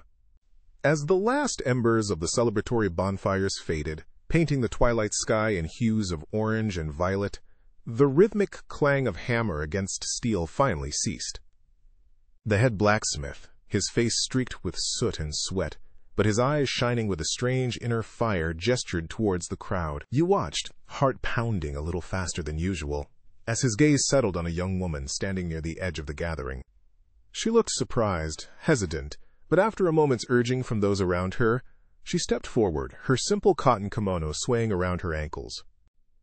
As the last embers of the celebratory bonfires faded, painting the twilight sky in hues of orange and violet, the rhythmic clang of hammer against steel finally ceased. The head blacksmith, his face streaked with soot and sweat, but his eyes shining with a strange inner fire, gestured towards the crowd. You watched, heart pounding a little faster than usual, as his gaze settled on a young woman standing near the edge of the gathering. She looked surprised, hesitant, but after a moment's urging from those around her, she stepped forward, her simple cotton kimono swaying around her ankles.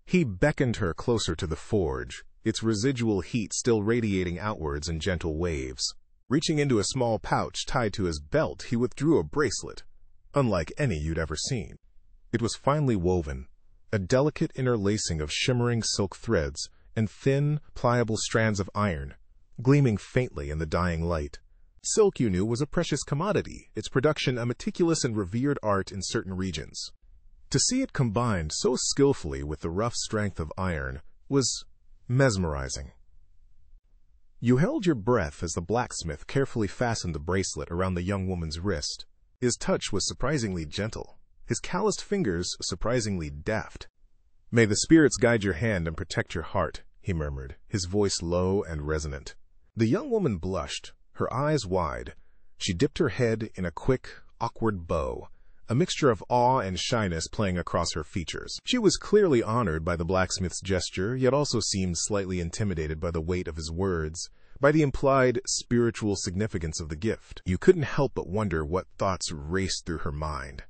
He beckoned her closer to the forge, its residual heat still radiating outwards in gentle waves. Reaching into a small pouch tied to his belt, he withdrew a bracelet, unlike any you'd ever seen. It was finely woven, a delicate interlacing of shimmering silk threads and thin, pliable strands of iron, gleaming faintly in the dying light. Silk, you knew, was a precious commodity, its production a meticulous and revered art in certain regions. To see it combined so skillfully with the rough strength of iron was mesmerizing. You held your breath as the blacksmith carefully fastened the bracelet around the young woman's wrist. His touch was surprisingly gentle, his calloused fingers surprisingly deft. "May the spirits guide your hand and protect your heart," he murmured, his voice low and resonant. The young woman blushed, her eyes wide. She dipped her head in a quick, awkward bow, a mixture of awe and shyness playing across her features. She was clearly honored by the blacksmith's gesture, yet also seemed slightly intimidated by the weight of his words, by the implied spiritual significance of the gift. You couldn't help but wonder what thoughts raced through her mind,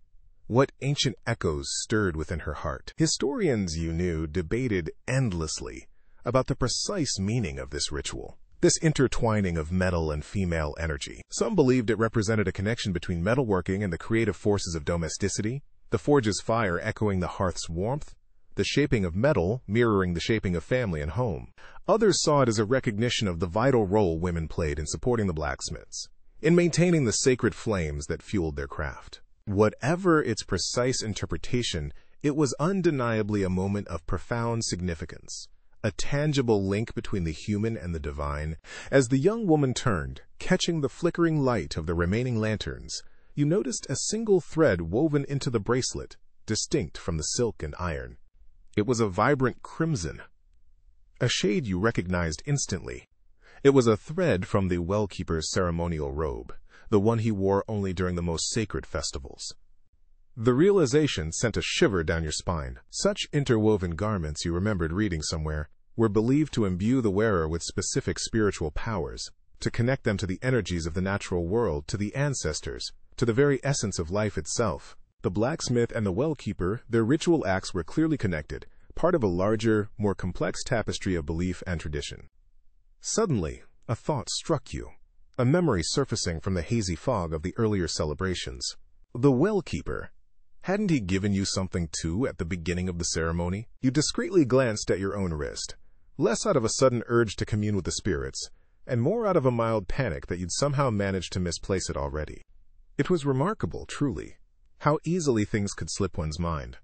what ancient echoes stirred within her heart. Historians, you knew, debated endlessly about the precise meaning of this ritual, this intertwining of metal and female energy. Some believed it represented a connection between metalworking and the creative forces of domesticity, the forge's fire echoing the hearth's warmth, the shaping of metal mirroring the shaping of family and home. Others saw it as a recognition of the vital role women played in supporting the blacksmiths, in maintaining the sacred flames that fueled their craft. Whatever its precise interpretation, it was undeniably a moment of profound significance, a tangible link between the human and the divine. As the young woman turned, catching the flickering light of the remaining lanterns, you noticed a single thread woven into the bracelet, distinct from the silk and iron. It was a vibrant crimson, a shade you recognized instantly. It was a thread from the well-keeper's ceremonial robe, the one he wore only during the most sacred festivals. The realization sent a shiver down your spine. Such interwoven garments, you remembered reading somewhere, were believed to imbue the wearer with specific spiritual powers, to connect them to the energies of the natural world, to the ancestors, to the very essence of life itself. The blacksmith and the well-keeper, their ritual acts were clearly connected, part of a larger, more complex tapestry of belief and tradition. Suddenly, a thought struck you, a memory surfacing from the hazy fog of the earlier celebrations. The well-keeper. Hadn't he given you something too at the beginning of the ceremony? You discreetly glanced at your own wrist, less out of a sudden urge to commune with the spirits, and more out of a mild panic that you'd somehow managed to misplace it already. It was remarkable, truly, how easily things could slip one's mind,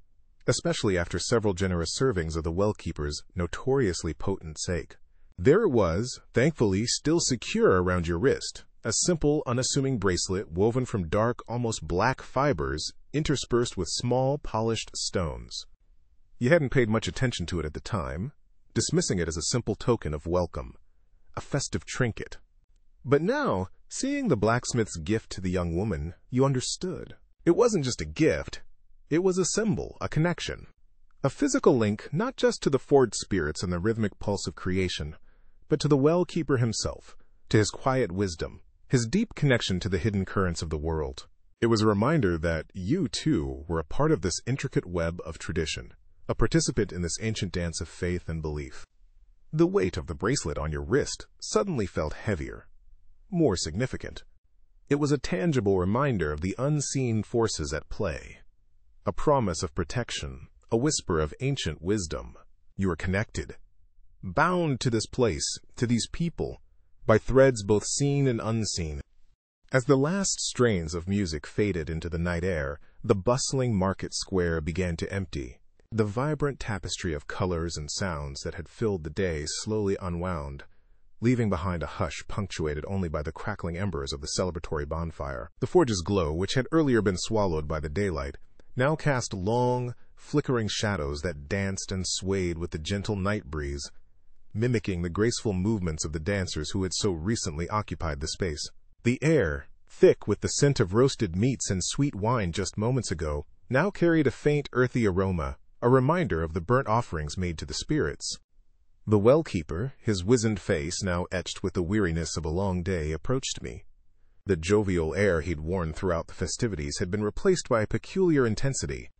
especially after several generous servings of the well-keeper's notoriously potent sake. There it was, thankfully still secure around your wrist, a simple, unassuming bracelet woven from dark, almost black fibers interspersed with small, polished stones. You hadn't paid much attention to it at the time, dismissing it as a simple token of welcome, a festive trinket. But now, seeing the blacksmith's gift to the young woman, you understood. It wasn't just a gift. It was a symbol, a connection, a physical link not just to the forged spirits and the rhythmic pulse of creation, but to the well-keeper himself, to his quiet wisdom, his deep connection to the hidden currents of the world. It was a reminder that you, too, were a part of this intricate web of tradition, a participant in this ancient dance of faith and belief. The weight of the bracelet on your wrist suddenly felt heavier, more significant. It was a tangible reminder of the unseen forces at play, a promise of protection, a whisper of ancient wisdom. You were connected, bound to this place, to these people, by threads both seen and unseen. As the last strains of music faded into the night air, the bustling market square began to empty. The vibrant tapestry of colors and sounds that had filled the day slowly unwound, leaving behind a hush punctuated only by the crackling embers of the celebratory bonfire. The forge's glow, which had earlier been swallowed by the daylight, now cast long, flickering shadows that danced and swayed with the gentle night breeze, mimicking the graceful movements of the dancers who had so recently occupied the space. The air, thick with the scent of roasted meats and sweet wine just moments ago, now carried a faint earthy aroma, a reminder of the burnt offerings made to the spirits. The well-keeper, his wizened face now etched with the weariness of a long day, approached me. The jovial air he'd worn throughout the festivities had been replaced by a peculiar intensity.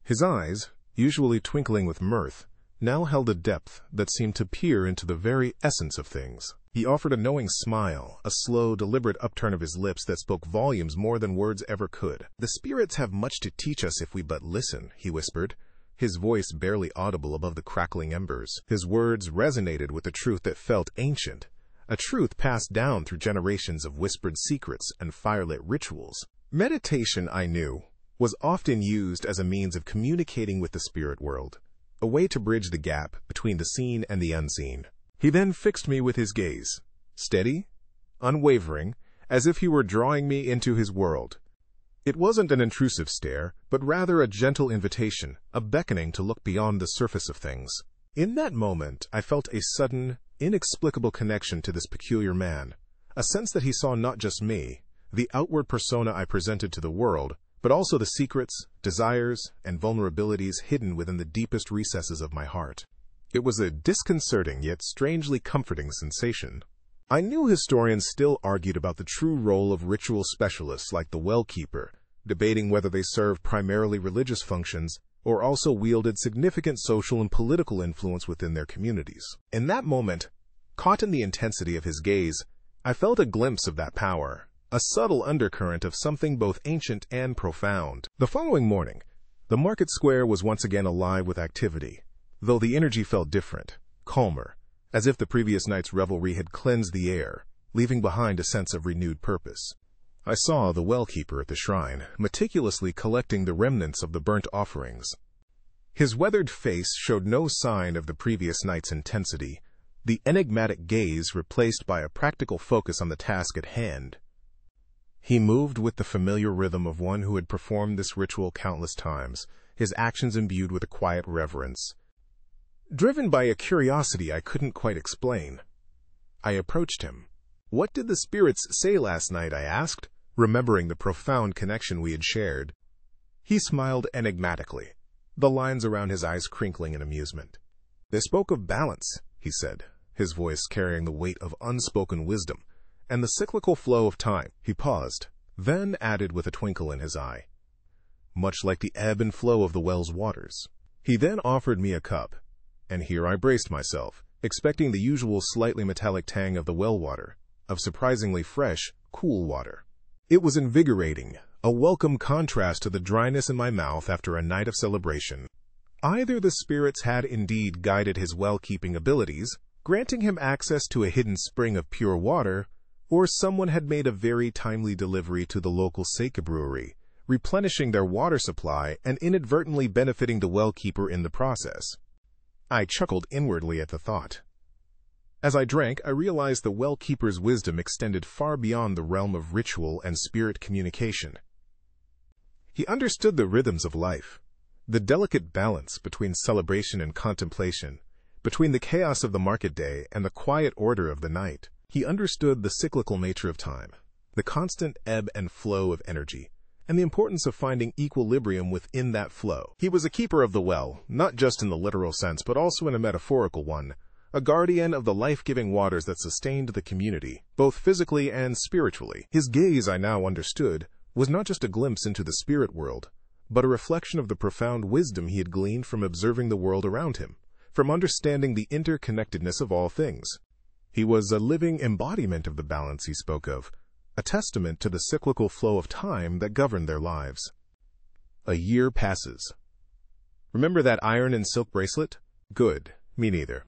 His eyes, usually twinkling with mirth, now held a depth that seemed to peer into the very essence of things. He offered a knowing smile, a slow, deliberate upturn of his lips that spoke volumes more than words ever could. "The spirits have much to teach us if we but listen," he whispered, his voice barely audible above the crackling embers. His words resonated with a truth that felt ancient, a truth passed down through generations of whispered secrets and firelit rituals. Meditation, I knew, was often used as a means of communicating with the spirit world, a way to bridge the gap between the seen and the unseen. He then fixed me with his gaze, steady, unwavering, as if he were drawing me into his world. It wasn't an intrusive stare, but rather a gentle invitation, a beckoning to look beyond the surface of things. In that moment, I felt a sudden, inexplicable connection to this peculiar man, a sense that he saw not just me, the outward persona I presented to the world, but also the secrets, desires, and vulnerabilities hidden within the deepest recesses of my heart. It was a disconcerting yet strangely comforting sensation. I knew historians still argued about the true role of ritual specialists like the well-keeper, debating whether they served primarily religious functions or also wielded significant social and political influence within their communities. In that moment, caught in the intensity of his gaze, I felt a glimpse of that power, a subtle undercurrent of something both ancient and profound. The following morning, the market square was once again alive with activity, though the energy felt different, calmer, as if the previous night's revelry had cleansed the air, leaving behind a sense of renewed purpose. I saw the well-keeper at the shrine, meticulously collecting the remnants of the burnt offerings. His weathered face showed no sign of the previous night's intensity, the enigmatic gaze replaced by a practical focus on the task at hand. He moved with the familiar rhythm of one who had performed this ritual countless times, his actions imbued with a quiet reverence. Driven by a curiosity I couldn't quite explain, I approached him. "What did the spirits say last night?" I asked, remembering the profound connection we had shared. He smiled enigmatically, the lines around his eyes crinkling in amusement. "They spoke of balance," he said, his voice carrying the weight of unspoken wisdom, "and the cyclical flow of time." He paused, then added with a twinkle in his eye, "Much like the ebb and flow of the well's waters." He then offered me a cup, and here I braced myself, expecting the usual slightly metallic tang of the well water, of surprisingly fresh, cool water. It was invigorating, a welcome contrast to the dryness in my mouth after a night of celebration. Either the spirits had indeed guided his well-keeping abilities, granting him access to a hidden spring of pure water, or someone had made a very timely delivery to the local sake brewery, replenishing their water supply and inadvertently benefiting the well-keeper in the process. I chuckled inwardly at the thought. As I drank, I realized the well-keeper's wisdom extended far beyond the realm of ritual and spirit communication. He understood the rhythms of life, the delicate balance between celebration and contemplation, between the chaos of the market day and the quiet order of the night. He understood the cyclical nature of time, the constant ebb and flow of energy, and the importance of finding equilibrium within that flow. He was a keeper of the well, not just in the literal sense, but also in a metaphorical one, a guardian of the life-giving waters that sustained the community, both physically and spiritually. His gaze, I now understood, was not just a glimpse into the spirit world, but a reflection of the profound wisdom he had gleaned from observing the world around him, from understanding the interconnectedness of all things. He was a living embodiment of the balance he spoke of, a testament to the cyclical flow of time that governed their lives. A year passes. Remember that iron and silk bracelet? Good, me neither.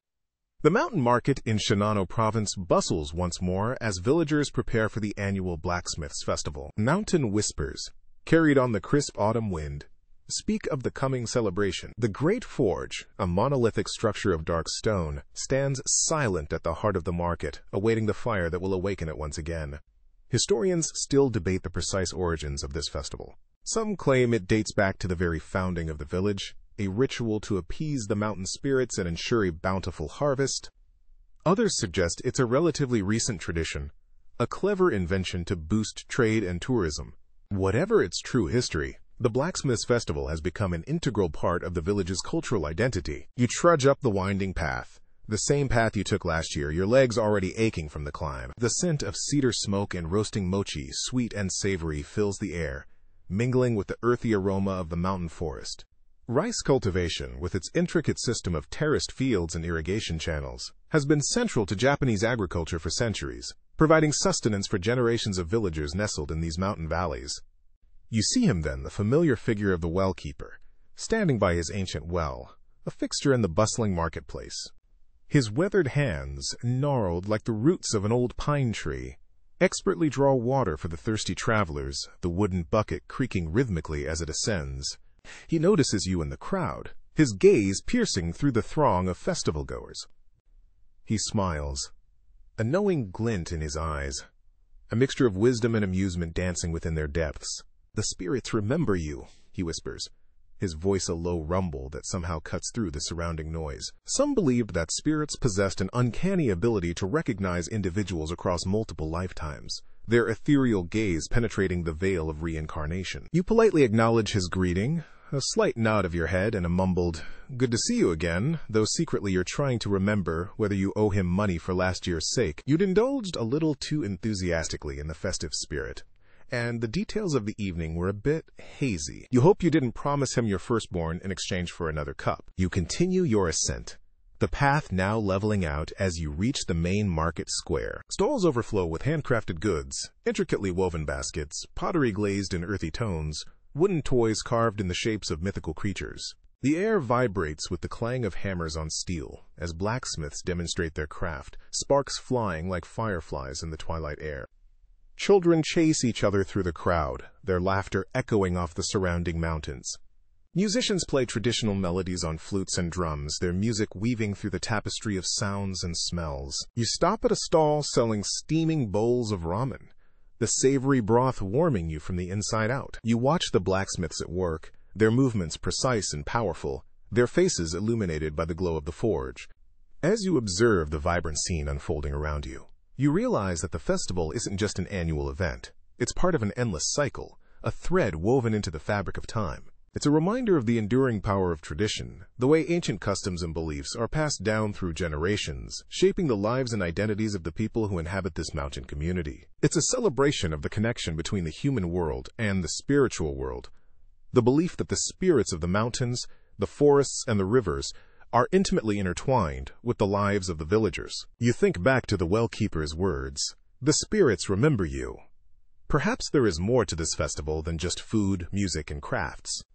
The mountain market in Shinano province bustles once more as villagers prepare for the annual Blacksmith's festival. Mountain whispers, carried on the crisp autumn wind, speak of the coming celebration. The great forge, a monolithic structure of dark stone, stands silent at the heart of the market, awaiting the fire that will awaken it once again. Historians still debate the precise origins of this festival. Some claim it dates back to the very founding of the village, a ritual to appease the mountain spirits and ensure a bountiful harvest. Others suggest it's a relatively recent tradition, a clever invention to boost trade and tourism. Whatever its true history, the Blacksmith's Festival has become an integral part of the village's cultural identity. You trudge up the winding path, the same path you took last year, your legs already aching from the climb. The scent of cedar smoke and roasting mochi, sweet and savory, fills the air, mingling with the earthy aroma of the mountain forest. Rice cultivation, with its intricate system of terraced fields and irrigation channels, has been central to Japanese agriculture for centuries, providing sustenance for generations of villagers nestled in these mountain valleys. You see him then, the familiar figure of the well-keeper, standing by his ancient well, a fixture in the bustling marketplace. His weathered hands, gnarled like the roots of an old pine tree, expertly draw water for the thirsty travelers, the wooden bucket creaking rhythmically as it ascends. He notices you in the crowd, his gaze piercing through the throng of festival-goers. He smiles, a knowing glint in his eyes, a mixture of wisdom and amusement dancing within their depths. "The spirits remember you," he whispers, his voice a low rumble that somehow cuts through the surrounding noise. Some believed that spirits possessed an uncanny ability to recognize individuals across multiple lifetimes, their ethereal gaze penetrating the veil of reincarnation. You politely acknowledge his greeting, a slight nod of your head and a mumbled, "Good to see you again," though secretly you're trying to remember whether you owe him money for last year's sake. You'd indulged a little too enthusiastically in the festive spirit, and the details of the evening were a bit hazy. You hope you didn't promise him your firstborn in exchange for another cup. You continue your ascent, the path now leveling out as you reach the main market square. Stalls overflow with handcrafted goods, intricately woven baskets, pottery glazed in earthy tones, wooden toys carved in the shapes of mythical creatures. The air vibrates with the clang of hammers on steel as blacksmiths demonstrate their craft, sparks flying like fireflies in the twilight air. Children chase each other through the crowd, their laughter echoing off the surrounding mountains. Musicians play traditional melodies on flutes and drums, their music weaving through the tapestry of sounds and smells. You stop at a stall selling steaming bowls of ramen, the savory broth warming you from the inside out. You watch the blacksmiths at work, their movements precise and powerful, their faces illuminated by the glow of the forge. As you observe the vibrant scene unfolding around you, you realize that the festival isn't just an annual event. It's part of an endless cycle, a thread woven into the fabric of time. It's a reminder of the enduring power of tradition, the way ancient customs and beliefs are passed down through generations, shaping the lives and identities of the people who inhabit this mountain community. It's a celebration of the connection between the human world and the spiritual world, the belief that the spirits of the mountains, the forests, and the rivers are intimately intertwined with the lives of the villagers. You think back to the well-keeper's words, "The spirits remember you." Perhaps there is more to this festival than just food, music, and crafts.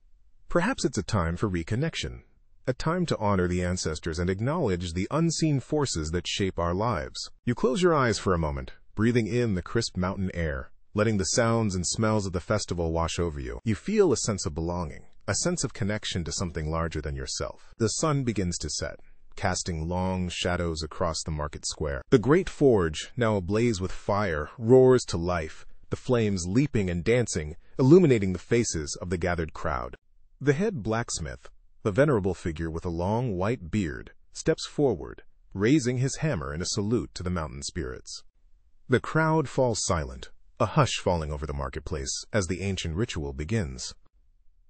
Perhaps it's a time for reconnection, a time to honor the ancestors and acknowledge the unseen forces that shape our lives. You close your eyes for a moment, breathing in the crisp mountain air, letting the sounds and smells of the festival wash over you. You feel a sense of belonging, a sense of connection to something larger than yourself. The sun begins to set, casting long shadows across the market square. The great forge, now ablaze with fire, roars to life, the flames leaping and dancing, illuminating the faces of the gathered crowd. The head blacksmith, the venerable figure with a long white beard, steps forward, raising his hammer in a salute to the mountain spirits. The crowd falls silent, a hush falling over the marketplace as the ancient ritual begins.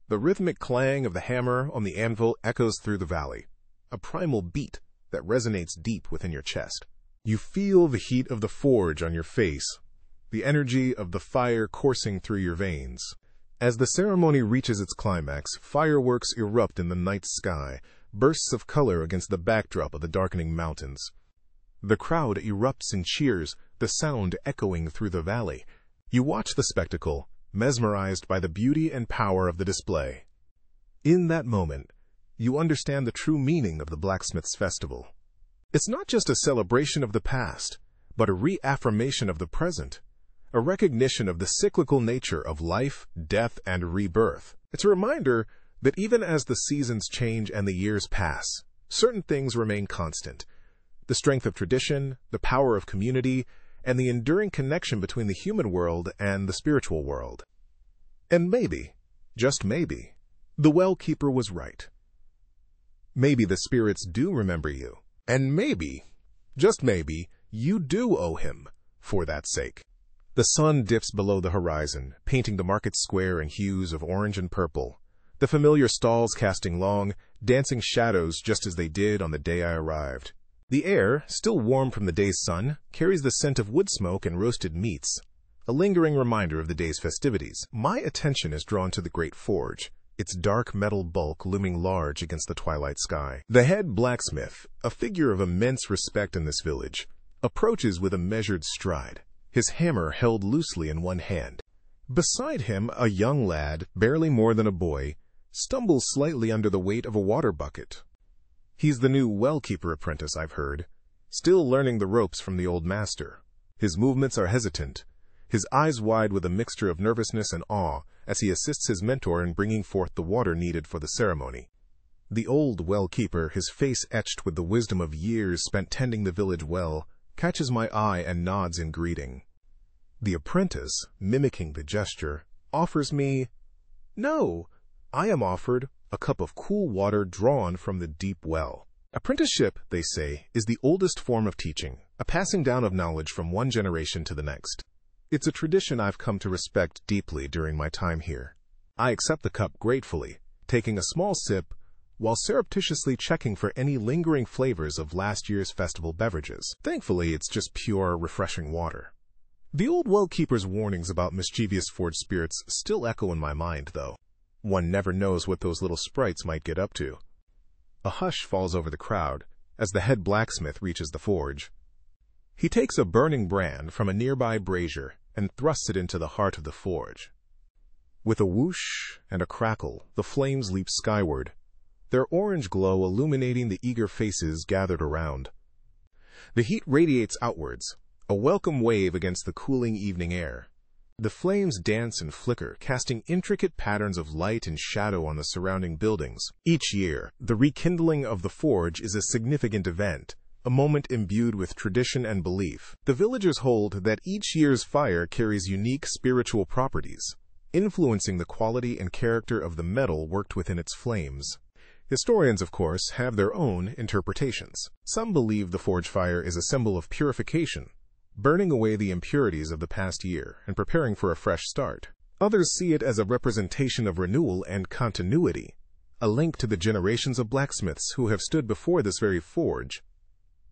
The rhythmic clang of the hammer on the anvil echoes through the valley, a primal beat that resonates deep within your chest. You feel the heat of the forge on your face, the energy of the fire coursing through your veins. As the ceremony reaches its climax, fireworks erupt in the night sky, bursts of color against the backdrop of the darkening mountains. The crowd erupts in cheers, the sound echoing through the valley. You watch the spectacle, mesmerized by the beauty and power of the display. In that moment, you understand the true meaning of the Blacksmith's Festival. It's not just a celebration of the past, but a reaffirmation of the present, a recognition of the cyclical nature of life, death, and rebirth. It's a reminder that even as the seasons change and the years pass, certain things remain constant. The strength of tradition, the power of community, and the enduring connection between the human world and the spiritual world. And maybe, just maybe, the well-keeper was right. Maybe the spirits do remember you. And maybe, just maybe, you do owe him for that sake. The sun dips below the horizon, painting the market square in hues of orange and purple, the familiar stalls casting long, dancing shadows just as they did on the day I arrived. The air, still warm from the day's sun, carries the scent of wood smoke and roasted meats, a lingering reminder of the day's festivities. My attention is drawn to the great forge, its dark metal bulk looming large against the twilight sky. The head blacksmith, a figure of immense respect in this village, approaches with a measured stride, his hammer held loosely in one hand. Beside him, a young lad, barely more than a boy, stumbles slightly under the weight of a water bucket. He's the new well-keeper apprentice, I've heard, still learning the ropes from the old master. His movements are hesitant, his eyes wide with a mixture of nervousness and awe as he assists his mentor in bringing forth the water needed for the ceremony. The old well-keeper, his face etched with the wisdom of years spent tending the village well, catches my eye and nods in greeting. The apprentice, mimicking the gesture, offers me, "No, I am offered a cup of cool water drawn from the deep well." Apprenticeship, they say, is the oldest form of teaching, a passing down of knowledge from one generation to the next. It's a tradition I've come to respect deeply during my time here. I accept the cup gratefully, taking a small sip, while surreptitiously checking for any lingering flavors of last year's festival beverages. Thankfully, it's just pure, refreshing water. The old well-keeper's warnings about mischievous forge spirits still echo in my mind, though. One never knows what those little sprites might get up to. A hush falls over the crowd as the head blacksmith reaches the forge. He takes a burning brand from a nearby brazier and thrusts it into the heart of the forge. With a whoosh and a crackle, the flames leap skyward, their orange glow illuminating the eager faces gathered around. The heat radiates outwards, a welcome wave against the cooling evening air. The flames dance and flicker, casting intricate patterns of light and shadow on the surrounding buildings. Each year, the rekindling of the forge is a significant event, a moment imbued with tradition and belief. The villagers hold that each year's fire carries unique spiritual properties, influencing the quality and character of the metal worked within its flames. Historians, of course, have their own interpretations. Some believe the forge fire is a symbol of purification, burning away the impurities of the past year and preparing for a fresh start. Others see it as a representation of renewal and continuity, a link to the generations of blacksmiths who have stood before this very forge,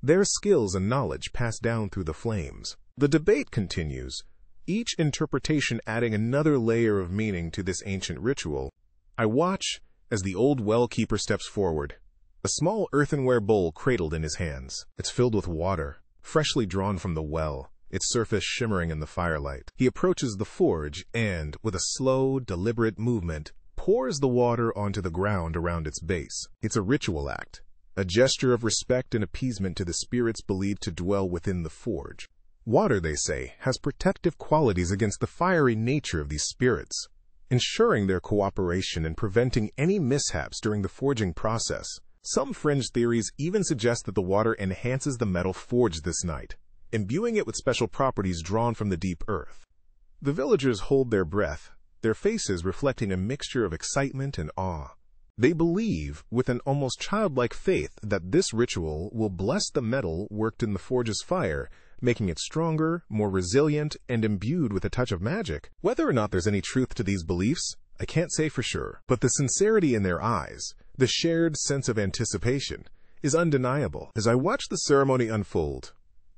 their skills and knowledge passed down through the flames. The debate continues, each interpretation adding another layer of meaning to this ancient ritual. I watch as the old well-keeper steps forward, a small earthenware bowl cradled in his hands. It's filled with water, freshly drawn from the well, its surface shimmering in the firelight. He approaches the forge and, with a slow, deliberate movement, pours the water onto the ground around its base. It's a ritual act, a gesture of respect and appeasement to the spirits believed to dwell within the forge. Water, they say, has protective qualities against the fiery nature of these spirits, ensuring their cooperation and preventing any mishaps during the forging process. Some fringe theories even suggest that the water enhances the metal forged this night, imbuing it with special properties drawn from the deep earth. The villagers hold their breath, their faces reflecting a mixture of excitement and awe. They believe, with an almost childlike faith, that this ritual will bless the metal worked in the forge's fire, making it stronger, more resilient, and imbued with a touch of magic. Whether or not there's any truth to these beliefs, I can't say for sure, but the sincerity in their eyes, the shared sense of anticipation, is undeniable. As I watch the ceremony unfold,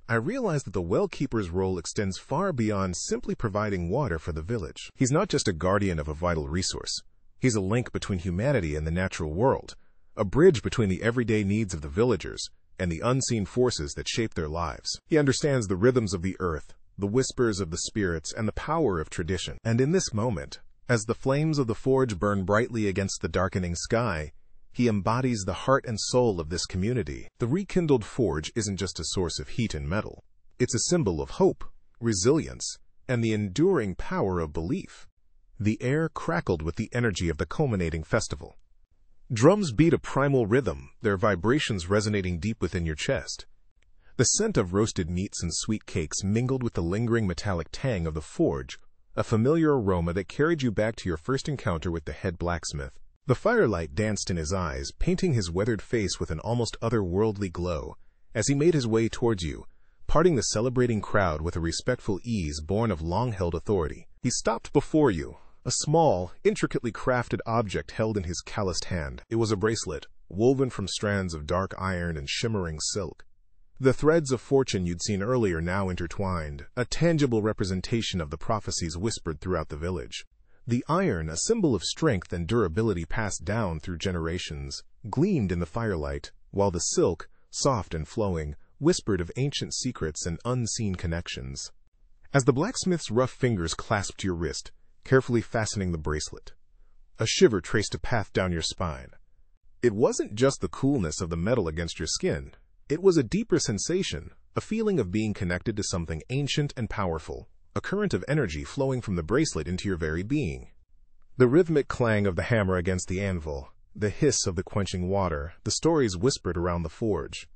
I realize that the well-keeper's role extends far beyond simply providing water for the village. He's not just a guardian of a vital resource. He's a link between humanity and the natural world, a bridge between the everyday needs of the villagers and the unseen forces that shape their lives. He understands the rhythms of the earth, the whispers of the spirits, and the power of tradition. And in this moment, as the flames of the forge burn brightly against the darkening sky, he embodies the heart and soul of this community. The rekindled forge isn't just a source of heat and metal. It's a symbol of hope, resilience, and the enduring power of belief. The air crackled with the energy of the culminating festival. Drums beat a primal rhythm, their vibrations resonating deep within your chest. The scent of roasted meats and sweet cakes mingled with the lingering metallic tang of the forge, a familiar aroma that carried you back to your first encounter with the head blacksmith. The firelight danced in his eyes, painting his weathered face with an almost otherworldly glow, as he made his way towards you, parting the celebrating crowd with a respectful ease born of long-held authority. He stopped before you, a small, intricately crafted object held in his calloused hand. It was a bracelet, woven from strands of dark iron and shimmering silk. The threads of fortune you'd seen earlier now intertwined, a tangible representation of the prophecies whispered throughout the village. The iron, a symbol of strength and durability passed down through generations, gleamed in the firelight, while the silk, soft and flowing, whispered of ancient secrets and unseen connections. As the blacksmith's rough fingers clasped your wrist, carefully fastening the bracelet, a shiver traced a path down your spine. It wasn't just the coolness of the metal against your skin. It was a deeper sensation, a feeling of being connected to something ancient and powerful, a current of energy flowing from the bracelet into your very being. The rhythmic clang of the hammer against the anvil, the hiss of the quenching water, the stories whispered around the forge.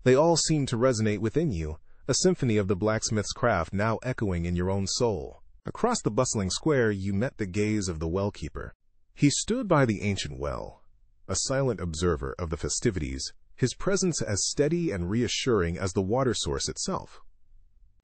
They all seemed to resonate within you, a symphony of the blacksmith's craft now echoing in your own soul. Across the bustling square, you met the gaze of the well-keeper. He stood by the ancient well, a silent observer of the festivities, his presence as steady and reassuring as the water source itself.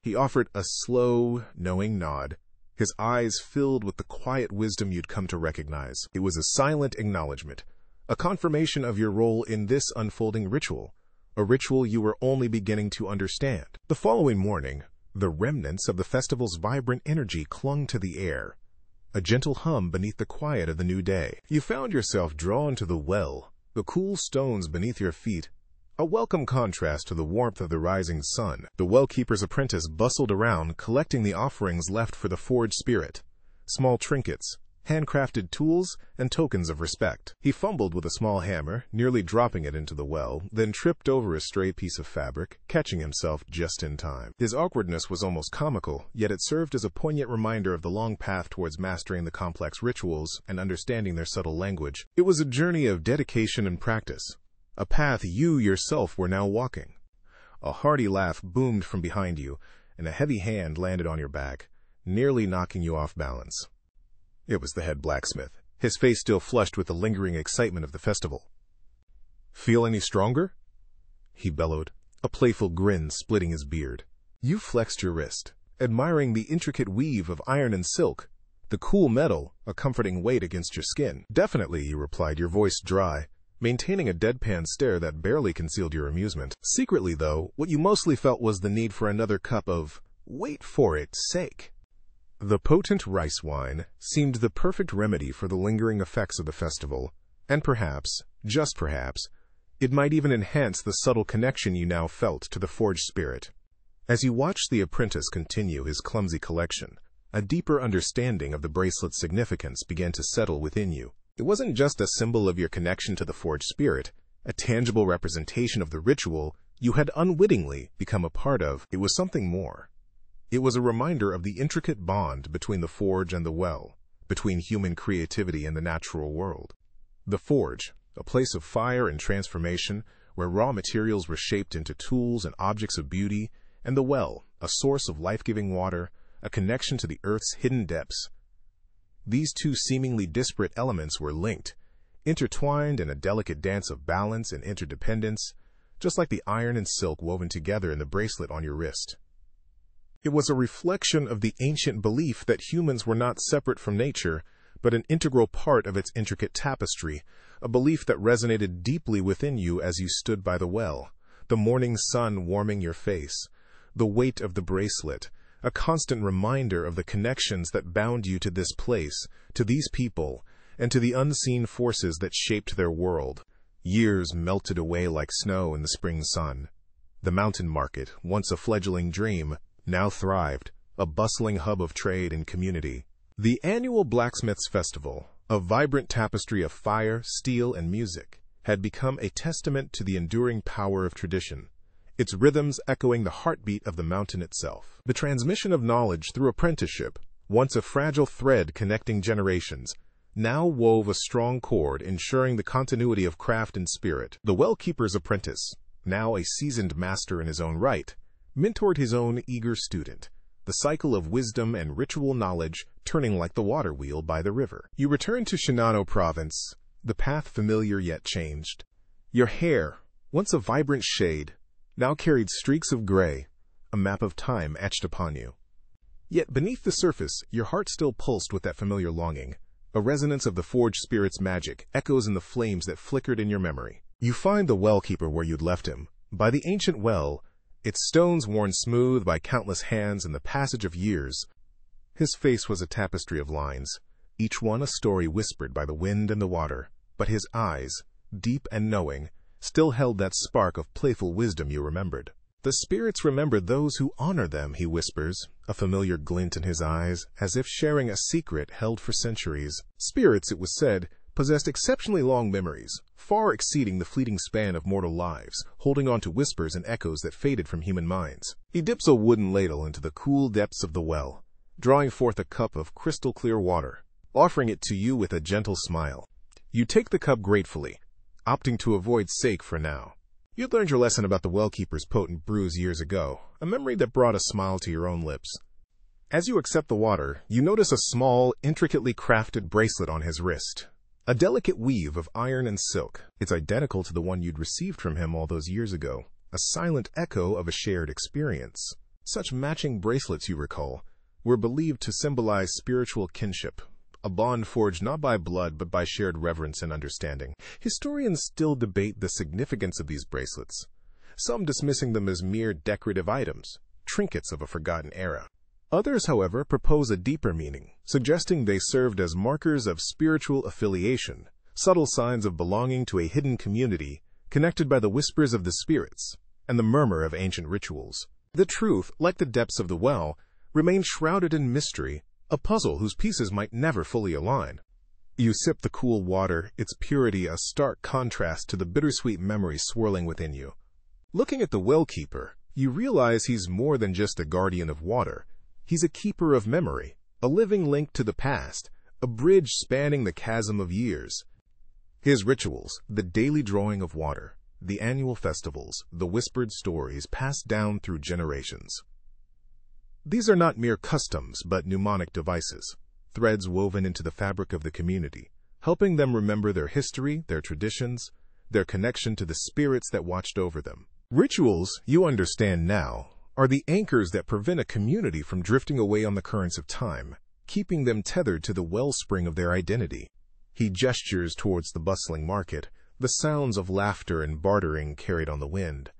He offered a slow, knowing nod, his eyes filled with the quiet wisdom you'd come to recognize. It was a silent acknowledgement, a confirmation of your role in this unfolding ritual, a ritual you were only beginning to understand. The following morning, the remnants of the festival's vibrant energy clung to the air, a gentle hum beneath the quiet of the new day. You found yourself drawn to the well, the cool stones beneath your feet, a welcome contrast to the warmth of the rising sun. The well-keeper's apprentice bustled around, collecting the offerings left for the forge spirit, small trinkets, handcrafted tools, and tokens of respect. He fumbled with a small hammer, nearly dropping it into the well, then tripped over a stray piece of fabric, catching himself just in time. His awkwardness was almost comical, yet it served as a poignant reminder of the long path towards mastering the complex rituals and understanding their subtle language. It was a journey of dedication and practice, a path you yourself were now walking. A hearty laugh boomed from behind you, and a heavy hand landed on your back, nearly knocking you off balance. It was the head blacksmith, his face still flushed with the lingering excitement of the festival. "Feel any stronger?" he bellowed, a playful grin splitting his beard. You flexed your wrist, admiring the intricate weave of iron and silk, the cool metal a comforting weight against your skin. "Definitely," you replied, your voice dry, maintaining a deadpan stare that barely concealed your amusement. Secretly, though, what you mostly felt was the need for another cup of, wait for it, sake. The potent rice wine seemed the perfect remedy for the lingering effects of the festival, and perhaps, just perhaps, it might even enhance the subtle connection you now felt to the forged spirit. As you watched the apprentice continue his clumsy collection, a deeper understanding of the bracelet's significance began to settle within you. It wasn't just a symbol of your connection to the forged spirit, a tangible representation of the ritual you had unwittingly become a part of. It was something more. It was a reminder of the intricate bond between the forge and the well, between human creativity and the natural world. The forge, a place of fire and transformation, where raw materials were shaped into tools and objects of beauty, and the well, a source of life-giving water, a connection to the earth's hidden depths. These two seemingly disparate elements were linked, intertwined in a delicate dance of balance and interdependence, just like the iron and silk woven together in the bracelet on your wrist. It was a reflection of the ancient belief that humans were not separate from nature, but an integral part of its intricate tapestry, a belief that resonated deeply within you as you stood by the well, the morning sun warming your face, the weight of the bracelet, a constant reminder of the connections that bound you to this place, to these people, and to the unseen forces that shaped their world. Years melted away like snow in the spring sun. The mountain market, once a fledgling dream, now thrived, a bustling hub of trade and community. The annual Blacksmith's Festival, a vibrant tapestry of fire, steel, and music, had become a testament to the enduring power of tradition, its rhythms echoing the heartbeat of the mountain itself. The transmission of knowledge through apprenticeship, once a fragile thread connecting generations, now wove a strong cord ensuring the continuity of craft and spirit. The well-keeper's apprentice, now a seasoned master in his own right, mentored his own eager student, the cycle of wisdom and ritual knowledge turning like the water wheel by the river. You returned to Shinano Province, the path familiar yet changed. Your hair, once a vibrant shade, now carried streaks of gray, a map of time etched upon you. Yet beneath the surface, your heart still pulsed with that familiar longing, a resonance of the forged spirit's magic, echoes in the flames that flickered in your memory. You find the well-keeper where you'd left him, by the ancient well, its stones worn smooth by countless hands in the passage of years. His face was a tapestry of lines, each one a story whispered by the wind and the water, but his eyes, deep and knowing, still held that spark of playful wisdom you remembered. The spirits remember those who honor them, he whispers, a familiar glint in his eyes, as if sharing a secret held for centuries. Spirits, it was said, possessed exceptionally long memories, far exceeding the fleeting span of mortal lives, holding on to whispers and echoes that faded from human minds. He dips a wooden ladle into the cool depths of the well, drawing forth a cup of crystal-clear water, offering it to you with a gentle smile. You take the cup gratefully, opting to avoid sake for now. You'd learned your lesson about the well-keeper's potent brews years ago, a memory that brought a smile to your own lips. As you accept the water, you notice a small, intricately crafted bracelet on his wrist. A delicate weave of iron and silk. It's identical to the one you'd received from him all those years ago, a silent echo of a shared experience. Such matching bracelets, you recall, were believed to symbolize spiritual kinship, a bond forged not by blood but by shared reverence and understanding. Historians still debate the significance of these bracelets, some dismissing them as mere decorative items, trinkets of a forgotten era. Others, however, propose a deeper meaning, suggesting they served as markers of spiritual affiliation, subtle signs of belonging to a hidden community, connected by the whispers of the spirits and the murmur of ancient rituals. The truth, like the depths of the well, remained shrouded in mystery, a puzzle whose pieces might never fully align. You sip the cool water, its purity a stark contrast to the bittersweet memories swirling within you. Looking at the well keeper, you realize he's more than just a guardian of water. He's a keeper of memory, a living link to the past, a bridge spanning the chasm of years. His rituals, the daily drawing of water, the annual festivals, the whispered stories passed down through generations. These are not mere customs, but mnemonic devices, threads woven into the fabric of the community, helping them remember their history, their traditions, their connection to the spirits that watched over them. Rituals, you understand now, are the anchors that prevent a community from drifting away on the currents of time, keeping them tethered to the wellspring of their identity. He gestures towards the bustling market, the sounds of laughter and bartering carried on the wind.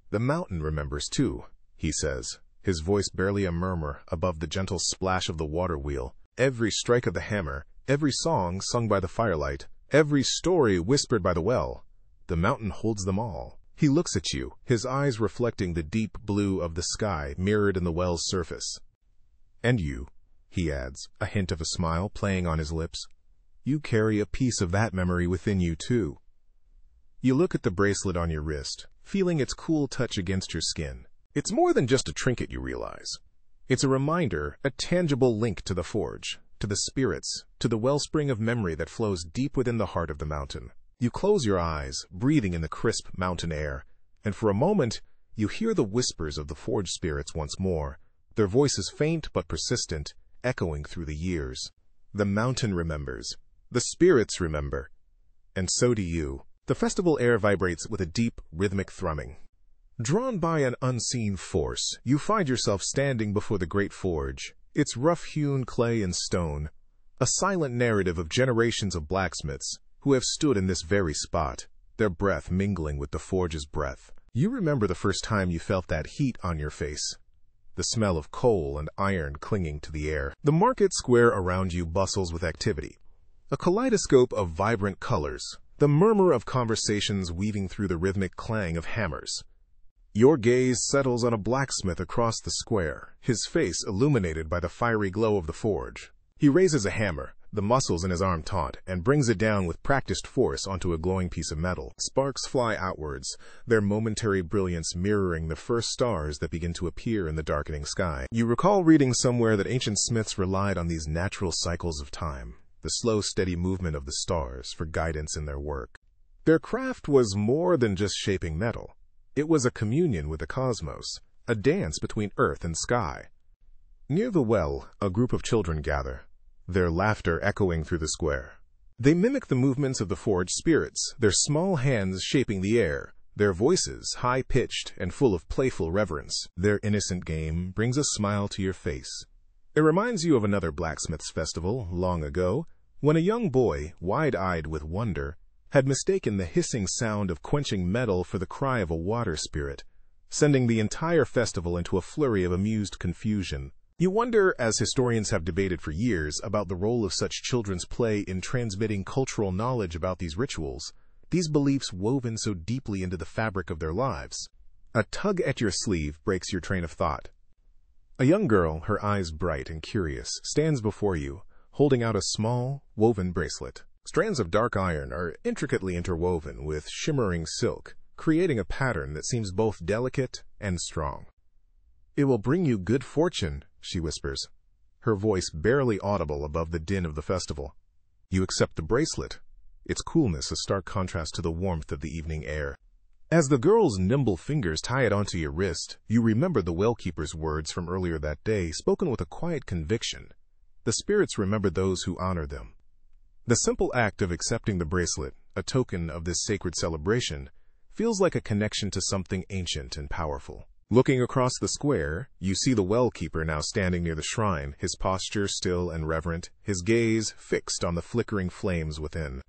The mountain remembers too, he says, his voice barely a murmur above the gentle splash of the water wheel. Every strike of the hammer, every song sung by the firelight, every story whispered by the well, the mountain holds them all. He looks at you, his eyes reflecting the deep blue of the sky mirrored in the well's surface. And you, he adds, a hint of a smile playing on his lips. You carry a piece of that memory within you too. You look at the bracelet on your wrist, feeling its cool touch against your skin. It's more than just a trinket, you realize. It's a reminder, a tangible link to the forge, to the spirits, to the wellspring of memory that flows deep within the heart of the mountain. You close your eyes, breathing in the crisp mountain air, and for a moment, you hear the whispers of the forge spirits once more, their voices faint but persistent, echoing through the years. The mountain remembers. The spirits remember. And so do you. The festival air vibrates with a deep, rhythmic thrumming. Drawn by an unseen force, you find yourself standing before the great forge, its rough-hewn clay and stone, a silent narrative of generations of blacksmiths who have stood in this very spot, their breath mingling with the forge's breath. You remember the first time you felt that heat on your face, the smell of coal and iron clinging to the air. The market square around you bustles with activity, a kaleidoscope of vibrant colors, the murmur of conversations weaving through the rhythmic clang of hammers. Your gaze settles on a blacksmith across the square, his face illuminated by the fiery glow of the forge. He raises a hammer, the muscles in his arm taut, and brings it down with practiced force onto a glowing piece of metal. Sparks fly outwards, their momentary brilliance mirroring the first stars that begin to appear in the darkening sky. You recall reading somewhere that ancient smiths relied on these natural cycles of time, the slow, steady movement of the stars, for guidance in their work. Their craft was more than just shaping metal. It was a communion with the cosmos, a dance between earth and sky. Near the well, a group of children gather, their laughter echoing through the square. They mimic the movements of the forge spirits, their small hands shaping the air, their voices high-pitched and full of playful reverence. Their innocent game brings a smile to your face. It reminds you of another blacksmith's festival long ago, when a young boy, wide-eyed with wonder, had mistaken the hissing sound of quenching metal for the cry of a water spirit, sending the entire festival into a flurry of amused confusion. You wonder, as historians have debated for years, about the role of such children's play in transmitting cultural knowledge about these rituals, these beliefs woven so deeply into the fabric of their lives. A tug at your sleeve breaks your train of thought. A young girl, her eyes bright and curious, stands before you, holding out a small, woven bracelet. Strands of dark iron are intricately interwoven with shimmering silk, creating a pattern that seems both delicate and strong. "It will bring you good fortune," she whispers, her voice barely audible above the din of the festival. You accept the bracelet, its coolness a stark contrast to the warmth of the evening air. As the girl's nimble fingers tie it onto your wrist, you remember the well-keeper's words from earlier that day, spoken with a quiet conviction. The spirits remember those who honor them. The simple act of accepting the bracelet, a token of this sacred celebration, feels like a connection to something ancient and powerful. Looking across the square, you see the well-keeper now standing near the shrine, his posture still and reverent, his gaze fixed on the flickering flames within.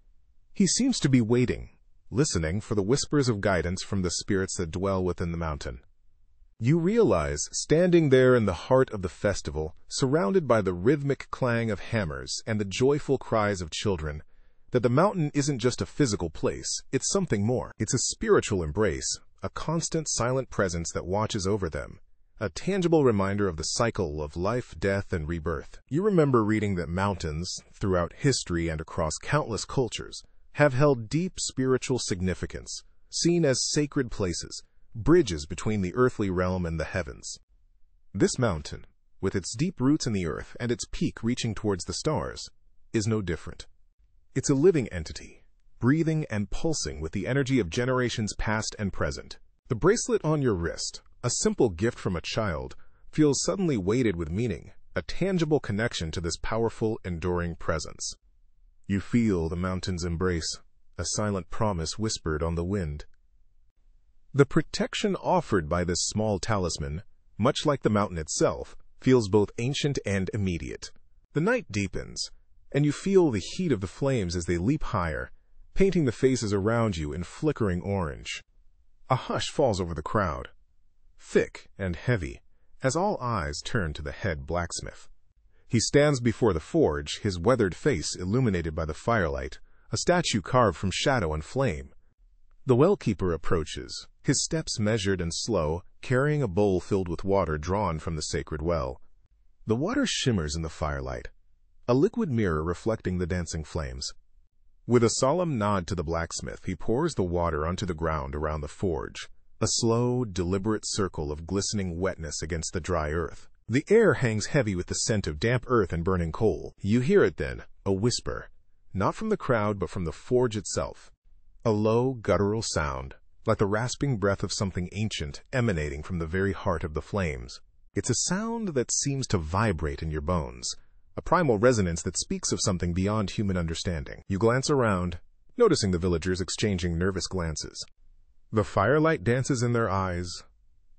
He seems to be waiting, listening for the whispers of guidance from the spirits that dwell within the mountain. You realize, standing there in the heart of the festival, surrounded by the rhythmic clang of hammers and the joyful cries of children, that the mountain isn't just a physical place, it's something more. It's a spiritual embrace, a constant silent presence that watches over them, a tangible reminder of the cycle of life, death, and rebirth. You remember reading that mountains, throughout history and across countless cultures, have held deep spiritual significance, seen as sacred places, bridges between the earthly realm and the heavens. This mountain, with its deep roots in the earth and its peak reaching towards the stars, is no different. It's a living entity, breathing and pulsing with the energy of generations past and present. The bracelet on your wrist, a simple gift from a child, feels suddenly weighted with meaning, a tangible connection to this powerful, enduring presence. You feel the mountain's embrace, a silent promise whispered on the wind. The protection offered by this small talisman, much like the mountain itself, feels both ancient and immediate. The night deepens, and you feel the heat of the flames as they leap higher, painting the faces around you in flickering orange. A hush falls over the crowd, thick and heavy, as all eyes turn to the head blacksmith. He stands before the forge, his weathered face illuminated by the firelight, a statue carved from shadow and flame. The well-keeper approaches, his steps measured and slow, carrying a bowl filled with water drawn from the sacred well. The water shimmers in the firelight, a liquid mirror reflecting the dancing flames. With a solemn nod to the blacksmith, he pours the water onto the ground around the forge, a slow, deliberate circle of glistening wetness against the dry earth. The air hangs heavy with the scent of damp earth and burning coal. You hear it then, a whisper, not from the crowd but from the forge itself. A low, guttural sound, like the rasping breath of something ancient emanating from the very heart of the flames. It's a sound that seems to vibrate in your bones, a primal resonance that speaks of something beyond human understanding. You glance around, noticing the villagers exchanging nervous glances. The firelight dances in their eyes,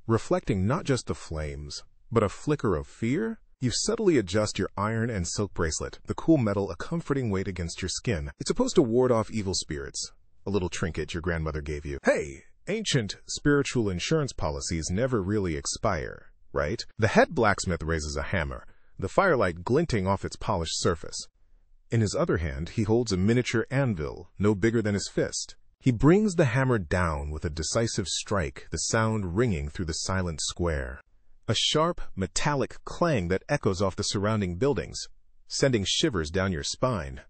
reflecting not just the flames, but a flicker of fear. You subtly adjust your iron and silk bracelet, the cool metal a comforting weight against your skin. It's supposed to ward off evil spirits, a little trinket your grandmother gave you. Hey, ancient spiritual insurance policies never really expire, right? The head blacksmith raises a hammer, the firelight glinting off its polished surface. In his other hand, he holds a miniature anvil, no bigger than his fist. He brings the hammer down with a decisive strike, the sound ringing through the silent square. A sharp, metallic clang that echoes off the surrounding buildings, sending shivers down your spine.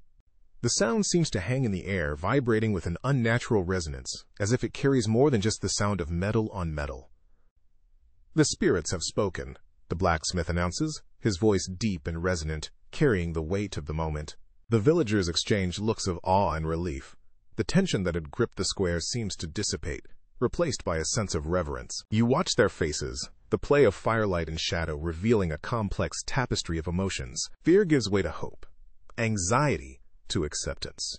The sound seems to hang in the air, vibrating with an unnatural resonance, as if it carries more than just the sound of metal on metal. The spirits have spoken, the blacksmith announces, his voice deep and resonant, carrying the weight of the moment. The villagers exchange looks of awe and relief. The tension that had gripped the square seems to dissipate, replaced by a sense of reverence. You watch their faces, the play of firelight and shadow revealing a complex tapestry of emotions. Fear gives way to hope, anxiety to acceptance.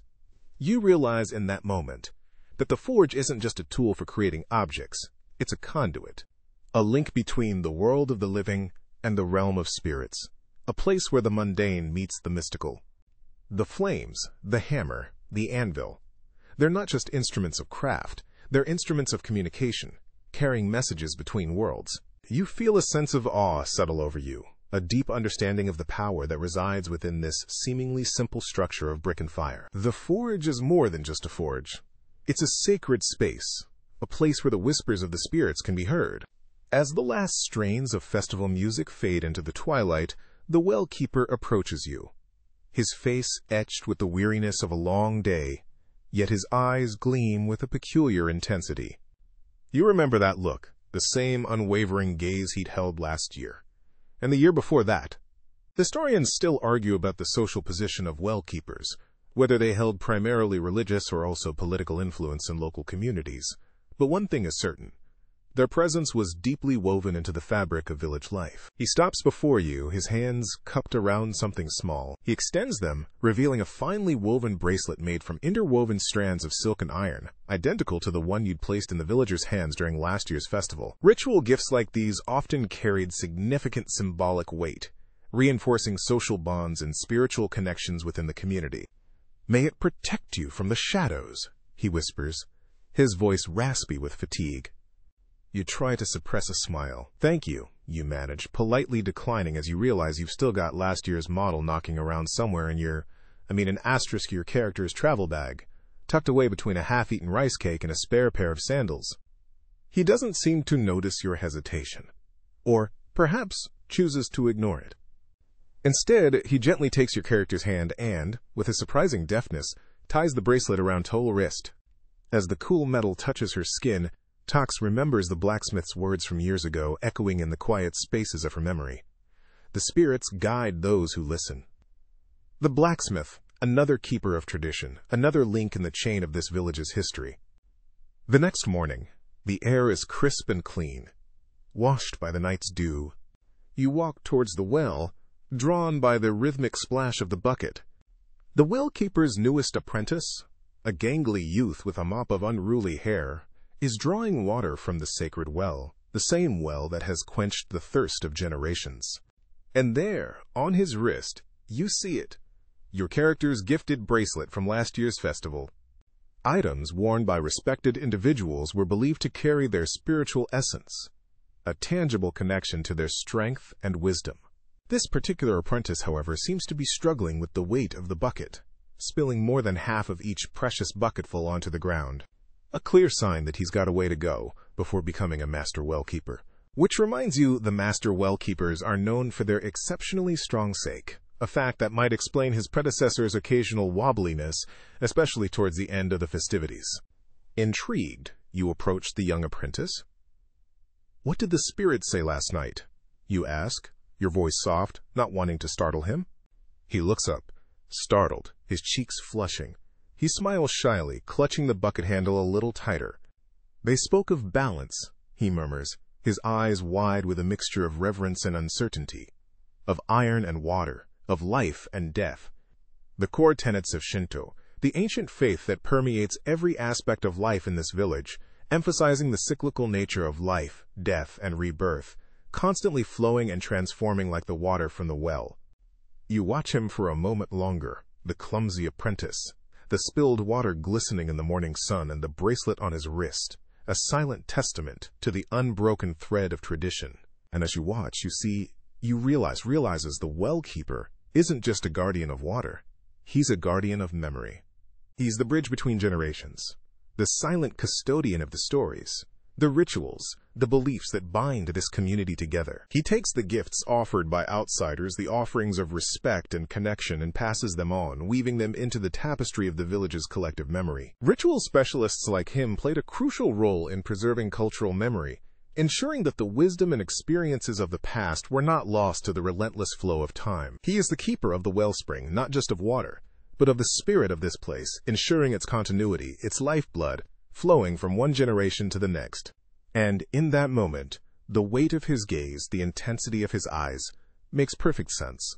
You realize in that moment that the forge isn't just a tool for creating objects, it's a conduit, a link between the world of the living and the realm of spirits, a place where the mundane meets the mystical. The flames, the hammer, the anvil, they're not just instruments of craft, they're instruments of communication, carrying messages between worlds. You feel a sense of awe settle over you, a deep understanding of the power that resides within this seemingly simple structure of brick and fire. The forge is more than just a forge. It's a sacred space, a place where the whispers of the spirits can be heard. As the last strains of festival music fade into the twilight, the well-keeper approaches you, his face etched with the weariness of a long day, yet his eyes gleam with a peculiar intensity. You remember that look, the same unwavering gaze he'd held last year, and the year before that. Historians still argue about the social position of well-keepers, whether they held primarily religious or also political influence in local communities. But one thing is certain. Their presence was deeply woven into the fabric of village life. He stops before you, his hands cupped around something small. He extends them, revealing a finely woven bracelet made from interwoven strands of silk and iron, identical to the one you'd placed in the villagers' hands during last year's festival. Ritual gifts like these often carried significant symbolic weight, reinforcing social bonds and spiritual connections within the community. "May it protect you from the shadows," he whispers, his voice raspy with fatigue. You try to suppress a smile. "Thank you," you manage, politely declining as you realize you've still got last year's model knocking around somewhere in an asterisk your character's travel bag, tucked away between a half-eaten rice cake and a spare pair of sandals. He doesn't seem to notice your hesitation, or perhaps chooses to ignore it. Instead, he gently takes your character's hand and, with a surprising deftness, ties the bracelet around Toll's wrist. As the cool metal touches her skin, Tox remembers the blacksmith's words from years ago echoing in the quiet spaces of her memory. The spirits guide those who listen. The blacksmith, another keeper of tradition, another link in the chain of this village's history. The next morning, the air is crisp and clean, washed by the night's dew. You walk towards the well, drawn by the rhythmic splash of the bucket. The well-keeper's newest apprentice, a gangly youth with a mop of unruly hair, is drawing water from the sacred well, the same well that has quenched the thirst of generations. And there, on his wrist, you see it, your character's gifted bracelet from last year's festival. Items worn by respected individuals were believed to carry their spiritual essence, a tangible connection to their strength and wisdom. This particular apprentice, however, seems to be struggling with the weight of the bucket, spilling more than half of each precious bucketful onto the ground. A clear sign that he's got a way to go before becoming a master well-keeper. Which reminds you, the master well-keepers are known for their exceptionally strong sake, a fact that might explain his predecessor's occasional wobbliness, especially towards the end of the festivities. Intrigued, you approach the young apprentice. "What did the spirits say last night?" you ask, your voice soft, not wanting to startle him. He looks up, startled, his cheeks flushing. He smiles shyly, clutching the bucket handle a little tighter. "They spoke of balance," he murmurs, his eyes wide with a mixture of reverence and uncertainty, of iron and water, of life and death. The core tenets of Shinto, the ancient faith that permeates every aspect of life in this village, emphasizing the cyclical nature of life, death, and rebirth, constantly flowing and transforming like the water from the well. You watch him for a moment longer, the clumsy apprentice, the spilled water glistening in the morning sun and the bracelet on his wrist, a silent testament to the unbroken thread of tradition. And as you watch, realizes the well-keeper isn't just a guardian of water. He's a guardian of memory. He's the bridge between generations, the silent custodian of the stories, the rituals, the beliefs that bind this community together. He takes the gifts offered by outsiders, the offerings of respect and connection, and passes them on, weaving them into the tapestry of the village's collective memory. Ritual specialists like him played a crucial role in preserving cultural memory, ensuring that the wisdom and experiences of the past were not lost to the relentless flow of time. He is the keeper of the wellspring, not just of water, but of the spirit of this place, ensuring its continuity, its lifeblood, flowing from one generation to the next. And in that moment, the weight of his gaze, the intensity of his eyes, makes perfect sense.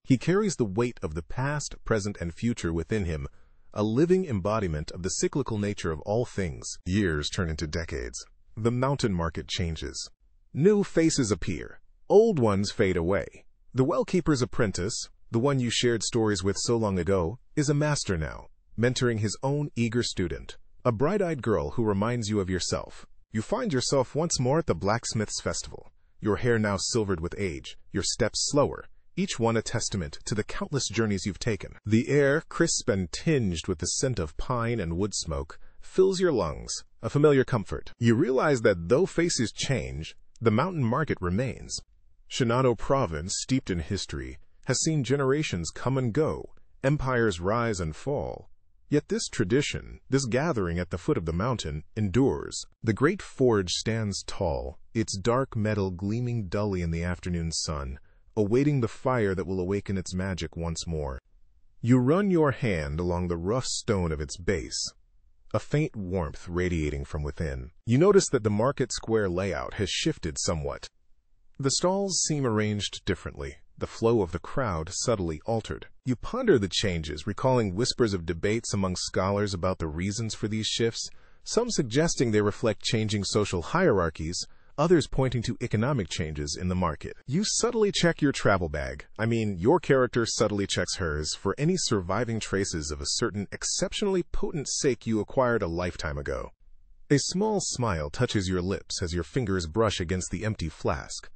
He carries the weight of the past, present, and future within him, a living embodiment of the cyclical nature of all things. Years turn into decades. The mountain market changes. New faces appear. Old ones fade away. The well-keeper's apprentice, the one you shared stories with so long ago, is a master now, mentoring his own eager student, a bright-eyed girl who reminds you of yourself. You find yourself once more at the Blacksmith's festival, your hair now silvered with age, your steps slower, each one a testament to the countless journeys you've taken. The air, crisp and tinged with the scent of pine and wood smoke, fills your lungs, a familiar comfort. You realize that though faces change, the mountain market remains. Shinano Province, steeped in history, has seen generations come and go, empires rise and fall. Yet this tradition, this gathering at the foot of the mountain, endures. The great forge stands tall, its dark metal gleaming dully in the afternoon sun, awaiting the fire that will awaken its magic once more. You run your hand along the rough stone of its base, a faint warmth radiating from within. You notice that the market square layout has shifted somewhat. The stalls seem arranged differently, the flow of the crowd subtly altered. You ponder the changes, recalling whispers of debates among scholars about the reasons for these shifts, some suggesting they reflect changing social hierarchies, others pointing to economic changes in the market. You subtly check your travel bag. Your character subtly checks hers for any surviving traces of a certain exceptionally potent sake you acquired a lifetime ago. A small smile touches your lips as your fingers brush against the empty flask.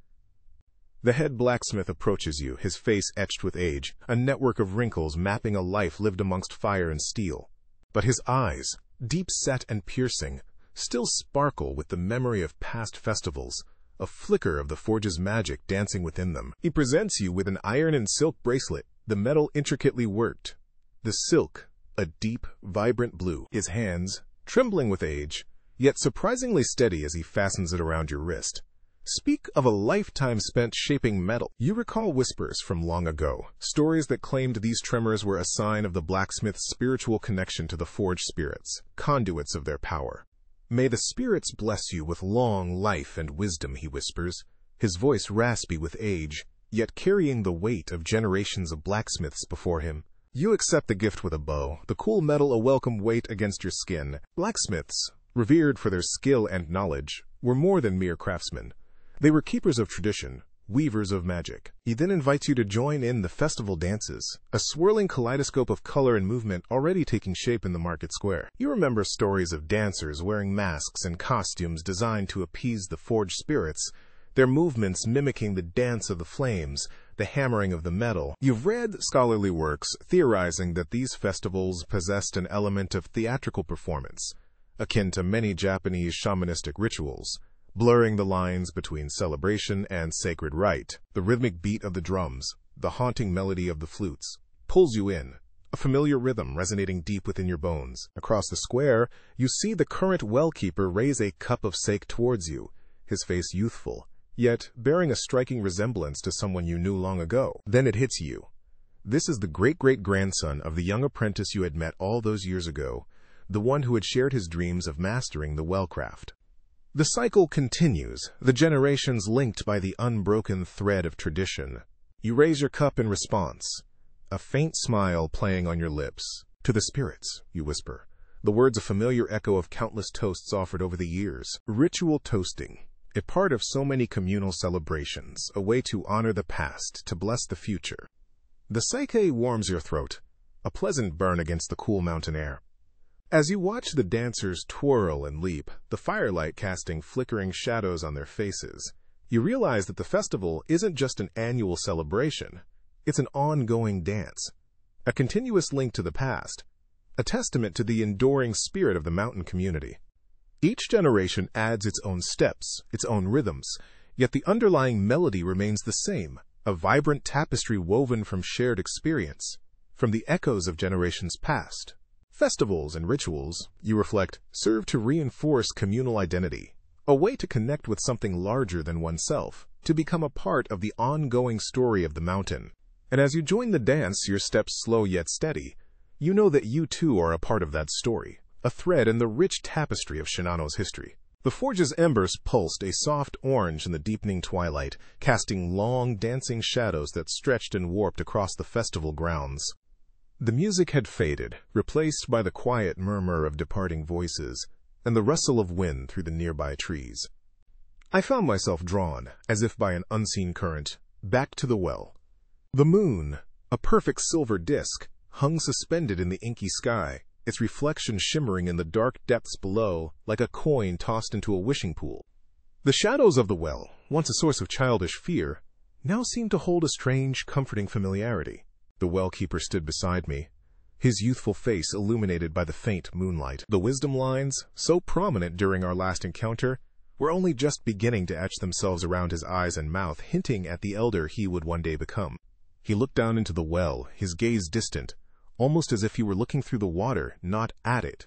The head blacksmith approaches you, his face etched with age, a network of wrinkles mapping a life lived amongst fire and steel. But his eyes, deep-set and piercing, still sparkle with the memory of past festivals, a flicker of the forge's magic dancing within them. He presents you with an iron and silk bracelet, the metal intricately worked. The silk, a deep, vibrant blue. His hands, trembling with age, yet surprisingly steady as he fastens it around your wrist. Speak of a lifetime spent shaping metal. You recall whispers from long ago, stories that claimed these tremors were a sign of the blacksmith's spiritual connection to the forged spirits, conduits of their power. "May the spirits bless you with long life and wisdom," he whispers, his voice raspy with age, yet carrying the weight of generations of blacksmiths before him. You accept the gift with a bow, the cool metal a welcome weight against your skin. Blacksmiths, revered for their skill and knowledge, were more than mere craftsmen. They were keepers of tradition, weavers of magic. He then invites you to join in the festival dances, a swirling kaleidoscope of color and movement already taking shape in the market square. You remember stories of dancers wearing masks and costumes designed to appease the forged spirits, their movements mimicking the dance of the flames, the hammering of the metal. You've read scholarly works theorizing that these festivals possessed an element of theatrical performance, akin to many Japanese shamanistic rituals, blurring the lines between celebration and sacred rite. The rhythmic beat of the drums, the haunting melody of the flutes, pulls you in, a familiar rhythm resonating deep within your bones. Across the square, you see the current well-keeper raise a cup of sake towards you, his face youthful, yet bearing a striking resemblance to someone you knew long ago. Then it hits you. This is the great-great-grandson of the young apprentice you had met all those years ago, the one who had shared his dreams of mastering the wellcraft. The cycle continues, the generations linked by the unbroken thread of tradition. You raise your cup in response, a faint smile playing on your lips. "To the spirits," you whisper, the words a familiar echo of countless toasts offered over the years. Ritual toasting, a part of so many communal celebrations, a way to honor the past, to bless the future. The sake warms your throat, a pleasant burn against the cool mountain air. As you watch the dancers twirl and leap, the firelight casting flickering shadows on their faces, you realize that the festival isn't just an annual celebration, it's an ongoing dance, a continuous link to the past, a testament to the enduring spirit of the mountain community. Each generation adds its own steps, its own rhythms, yet the underlying melody remains the same, a vibrant tapestry woven from shared experience, from the echoes of generations past. Festivals and rituals, you reflect, serve to reinforce communal identity, a way to connect with something larger than oneself, to become a part of the ongoing story of the mountain. And as you join the dance, your steps slow yet steady, you know that you too are a part of that story, a thread in the rich tapestry of Shinano's history. The forge's embers pulsed a soft orange in the deepening twilight, casting long, dancing shadows that stretched and warped across the festival grounds. The music had faded, replaced by the quiet murmur of departing voices and the rustle of wind through the nearby trees. I found myself drawn, as if by an unseen current, back to the well. The moon, a perfect silver disk, hung suspended in the inky sky, its reflection shimmering in the dark depths below like a coin tossed into a wishing pool. The shadows of the well, once a source of childish fear, now seemed to hold a strange, comforting familiarity. The well-keeper stood beside me, his youthful face illuminated by the faint moonlight. The wisdom lines, so prominent during our last encounter, were only just beginning to etch themselves around his eyes and mouth, hinting at the elder he would one day become. He looked down into the well, his gaze distant, almost as if he were looking through the water, not at it.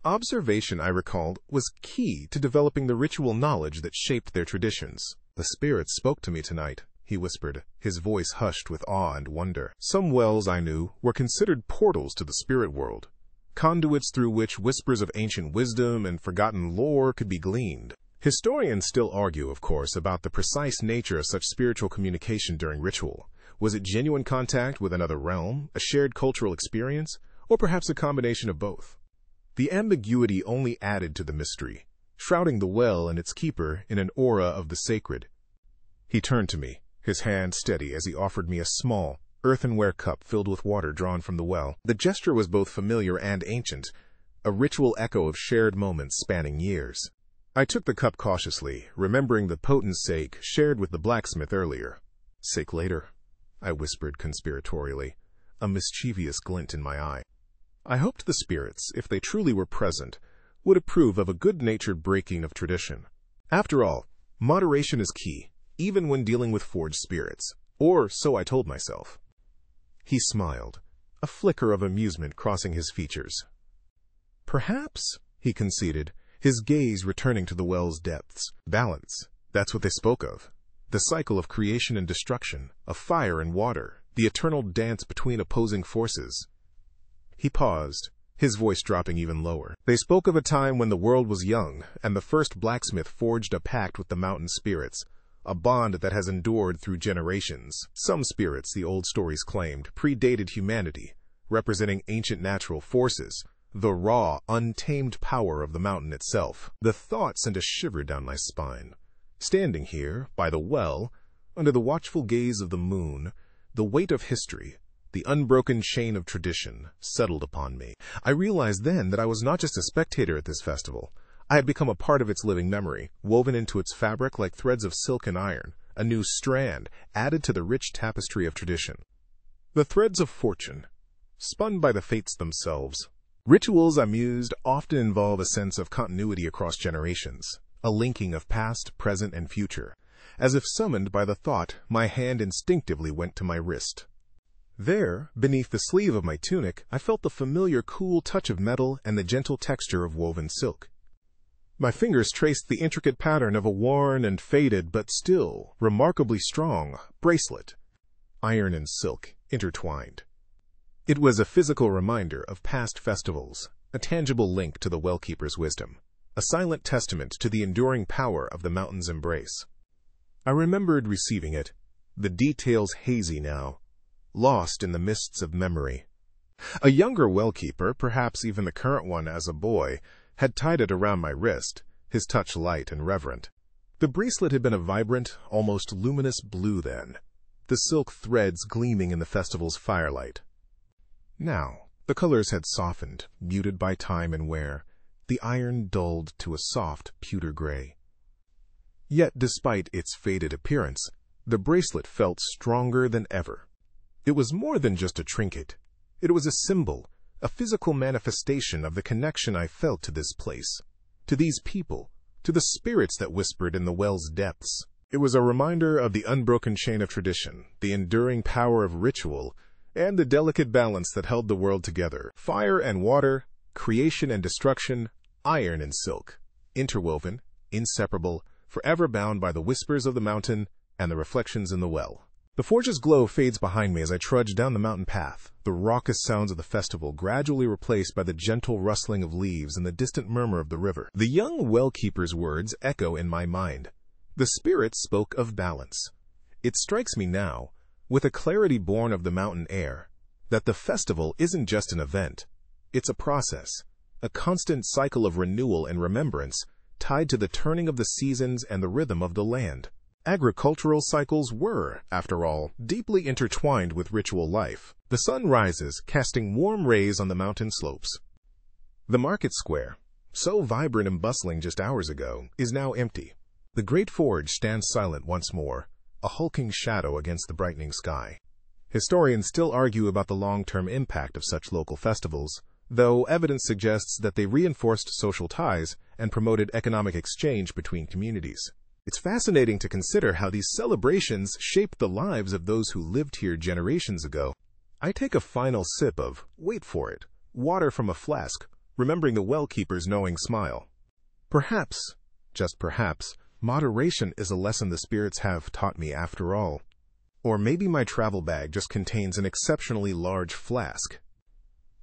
Observation, I recalled, was key to developing the ritual knowledge that shaped their traditions. "The spirits spoke to me tonight," he whispered, his voice hushed with awe and wonder. Some wells, I knew, were considered portals to the spirit world, conduits through which whispers of ancient wisdom and forgotten lore could be gleaned. Historians still argue, of course, about the precise nature of such spiritual communication during ritual. Was it genuine contact with another realm, a shared cultural experience, or perhaps a combination of both? The ambiguity only added to the mystery, shrouding the well and its keeper in an aura of the sacred. He turned to me, his hand steady as he offered me a small, earthenware cup filled with water drawn from the well. The gesture was both familiar and ancient, a ritual echo of shared moments spanning years. I took the cup cautiously, remembering the potent sake shared with the blacksmith earlier. "Sake later," I whispered conspiratorially, a mischievous glint in my eye. I hoped the spirits, if they truly were present, would approve of a good-natured breaking of tradition. After all, Moderation is key, even when dealing with forged spirits. Or so I told myself. He smiled, a flicker of amusement crossing his features. Perhaps, he conceded, his gaze returning to the well's depths. Balance, that's what they spoke of. The cycle of creation and destruction, of fire and water, the eternal dance between opposing forces. He paused, his voice dropping even lower. They spoke of a time when the world was young, and the first blacksmith forged a pact with the mountain spirits, a bond that has endured through generations. Some spirits, the old stories claimed, predated humanity, representing ancient natural forces, the raw, untamed power of the mountain itself. The thought sent a shiver down my spine. Standing here, by the well, under the watchful gaze of the moon, the weight of history, the unbroken chain of tradition, settled upon me. I realized then that I was not just a spectator at this festival. I had become a part of its living memory, woven into its fabric like threads of silk and iron, a new strand added to the rich tapestry of tradition. The threads of fortune, spun by the fates themselves. Rituals, I mused, often involve a sense of continuity across generations, a linking of past, present, and future. As if summoned by the thought, my hand instinctively went to my wrist. There, beneath the sleeve of my tunic, I felt the familiar cool touch of metal and the gentle texture of woven silk. My fingers traced the intricate pattern of a worn and faded, but still remarkably strong, bracelet. Iron and silk, intertwined. It was a physical reminder of past festivals, a tangible link to the well-keeper's wisdom, a silent testament to the enduring power of the mountain's embrace. I remembered receiving it, the details hazy now, lost in the mists of memory. A younger well-keeper, perhaps even the current one as a boy, had tied it around my wrist, his touch light and reverent. The bracelet had been a vibrant, almost luminous blue then, the silk threads gleaming in the festival's firelight. Now, the colors had softened, muted by time and wear, the iron dulled to a soft pewter gray. Yet, despite its faded appearance, the bracelet felt stronger than ever. It was more than just a trinket. It was a symbol, a physical manifestation of the connection I felt to this place, to these people, to the spirits that whispered in the well's depths. It was a reminder of the unbroken chain of tradition, the enduring power of ritual, and the delicate balance that held the world together. Fire and water, creation and destruction, iron and silk, interwoven, inseparable, forever bound by the whispers of the mountain and the reflections in the well. The forge's glow fades behind me as I trudge down the mountain path, the raucous sounds of the festival gradually replaced by the gentle rustling of leaves and the distant murmur of the river. The young well-keeper's words echo in my mind. The spirit spoke of balance. It strikes me now, with a clarity born of the mountain air, that the festival isn't just an event. It's a process, a constant cycle of renewal and remembrance, tied to the turning of the seasons and the rhythm of the land. Agricultural cycles were, after all, deeply intertwined with ritual life. The sun rises, casting warm rays on the mountain slopes. The market square, so vibrant and bustling just hours ago, is now empty. The great forge stands silent once more, a hulking shadow against the brightening sky. Historians still argue about the long-term impact of such local festivals, though evidence suggests that they reinforced social ties and promoted economic exchange between communities. It's fascinating to consider how these celebrations shaped the lives of those who lived here generations ago. I take a final sip of, wait for it, water from a flask, remembering the well-keeper's knowing smile. Perhaps, just perhaps, moderation is a lesson the spirits have taught me after all. Or maybe my travel bag just contains an exceptionally large flask.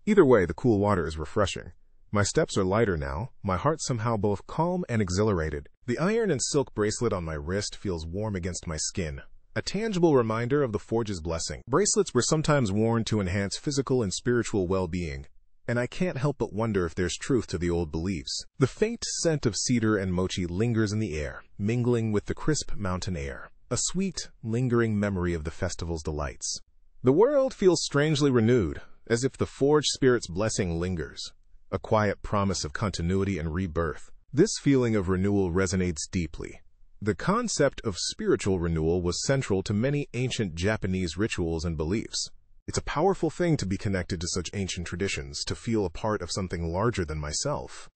Either way, the cool water is refreshing. My steps are lighter now, my heart somehow both calm and exhilarated. The iron and silk bracelet on my wrist feels warm against my skin, a tangible reminder of the forge's blessing. Bracelets were sometimes worn to enhance physical and spiritual well-being, and I can't help but wonder if there's truth to the old beliefs. The faint scent of cedar and mochi lingers in the air, mingling with the crisp mountain air, a sweet, lingering memory of the festival's delights. The world feels strangely renewed, as if the forge spirit's blessing lingers, a quiet promise of continuity and rebirth. This feeling of renewal resonates deeply. The concept of spiritual renewal was central to many ancient Japanese rituals and beliefs. It's a powerful thing to be connected to such ancient traditions, to feel a part of something larger than myself.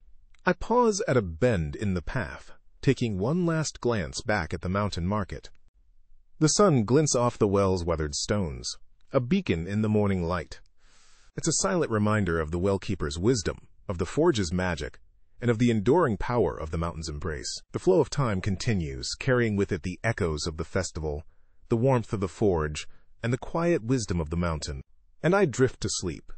I pause at a bend in the path, taking one last glance back at the mountain market. The sun glints off the well's weathered stones, a beacon in the morning light. It's a silent reminder of the well-keeper's wisdom, of the forge's magic, and of the enduring power of the mountain's embrace. The flow of time continues, carrying with it the echoes of the festival, the warmth of the forge, and the quiet wisdom of the mountain. And I drift to sleep,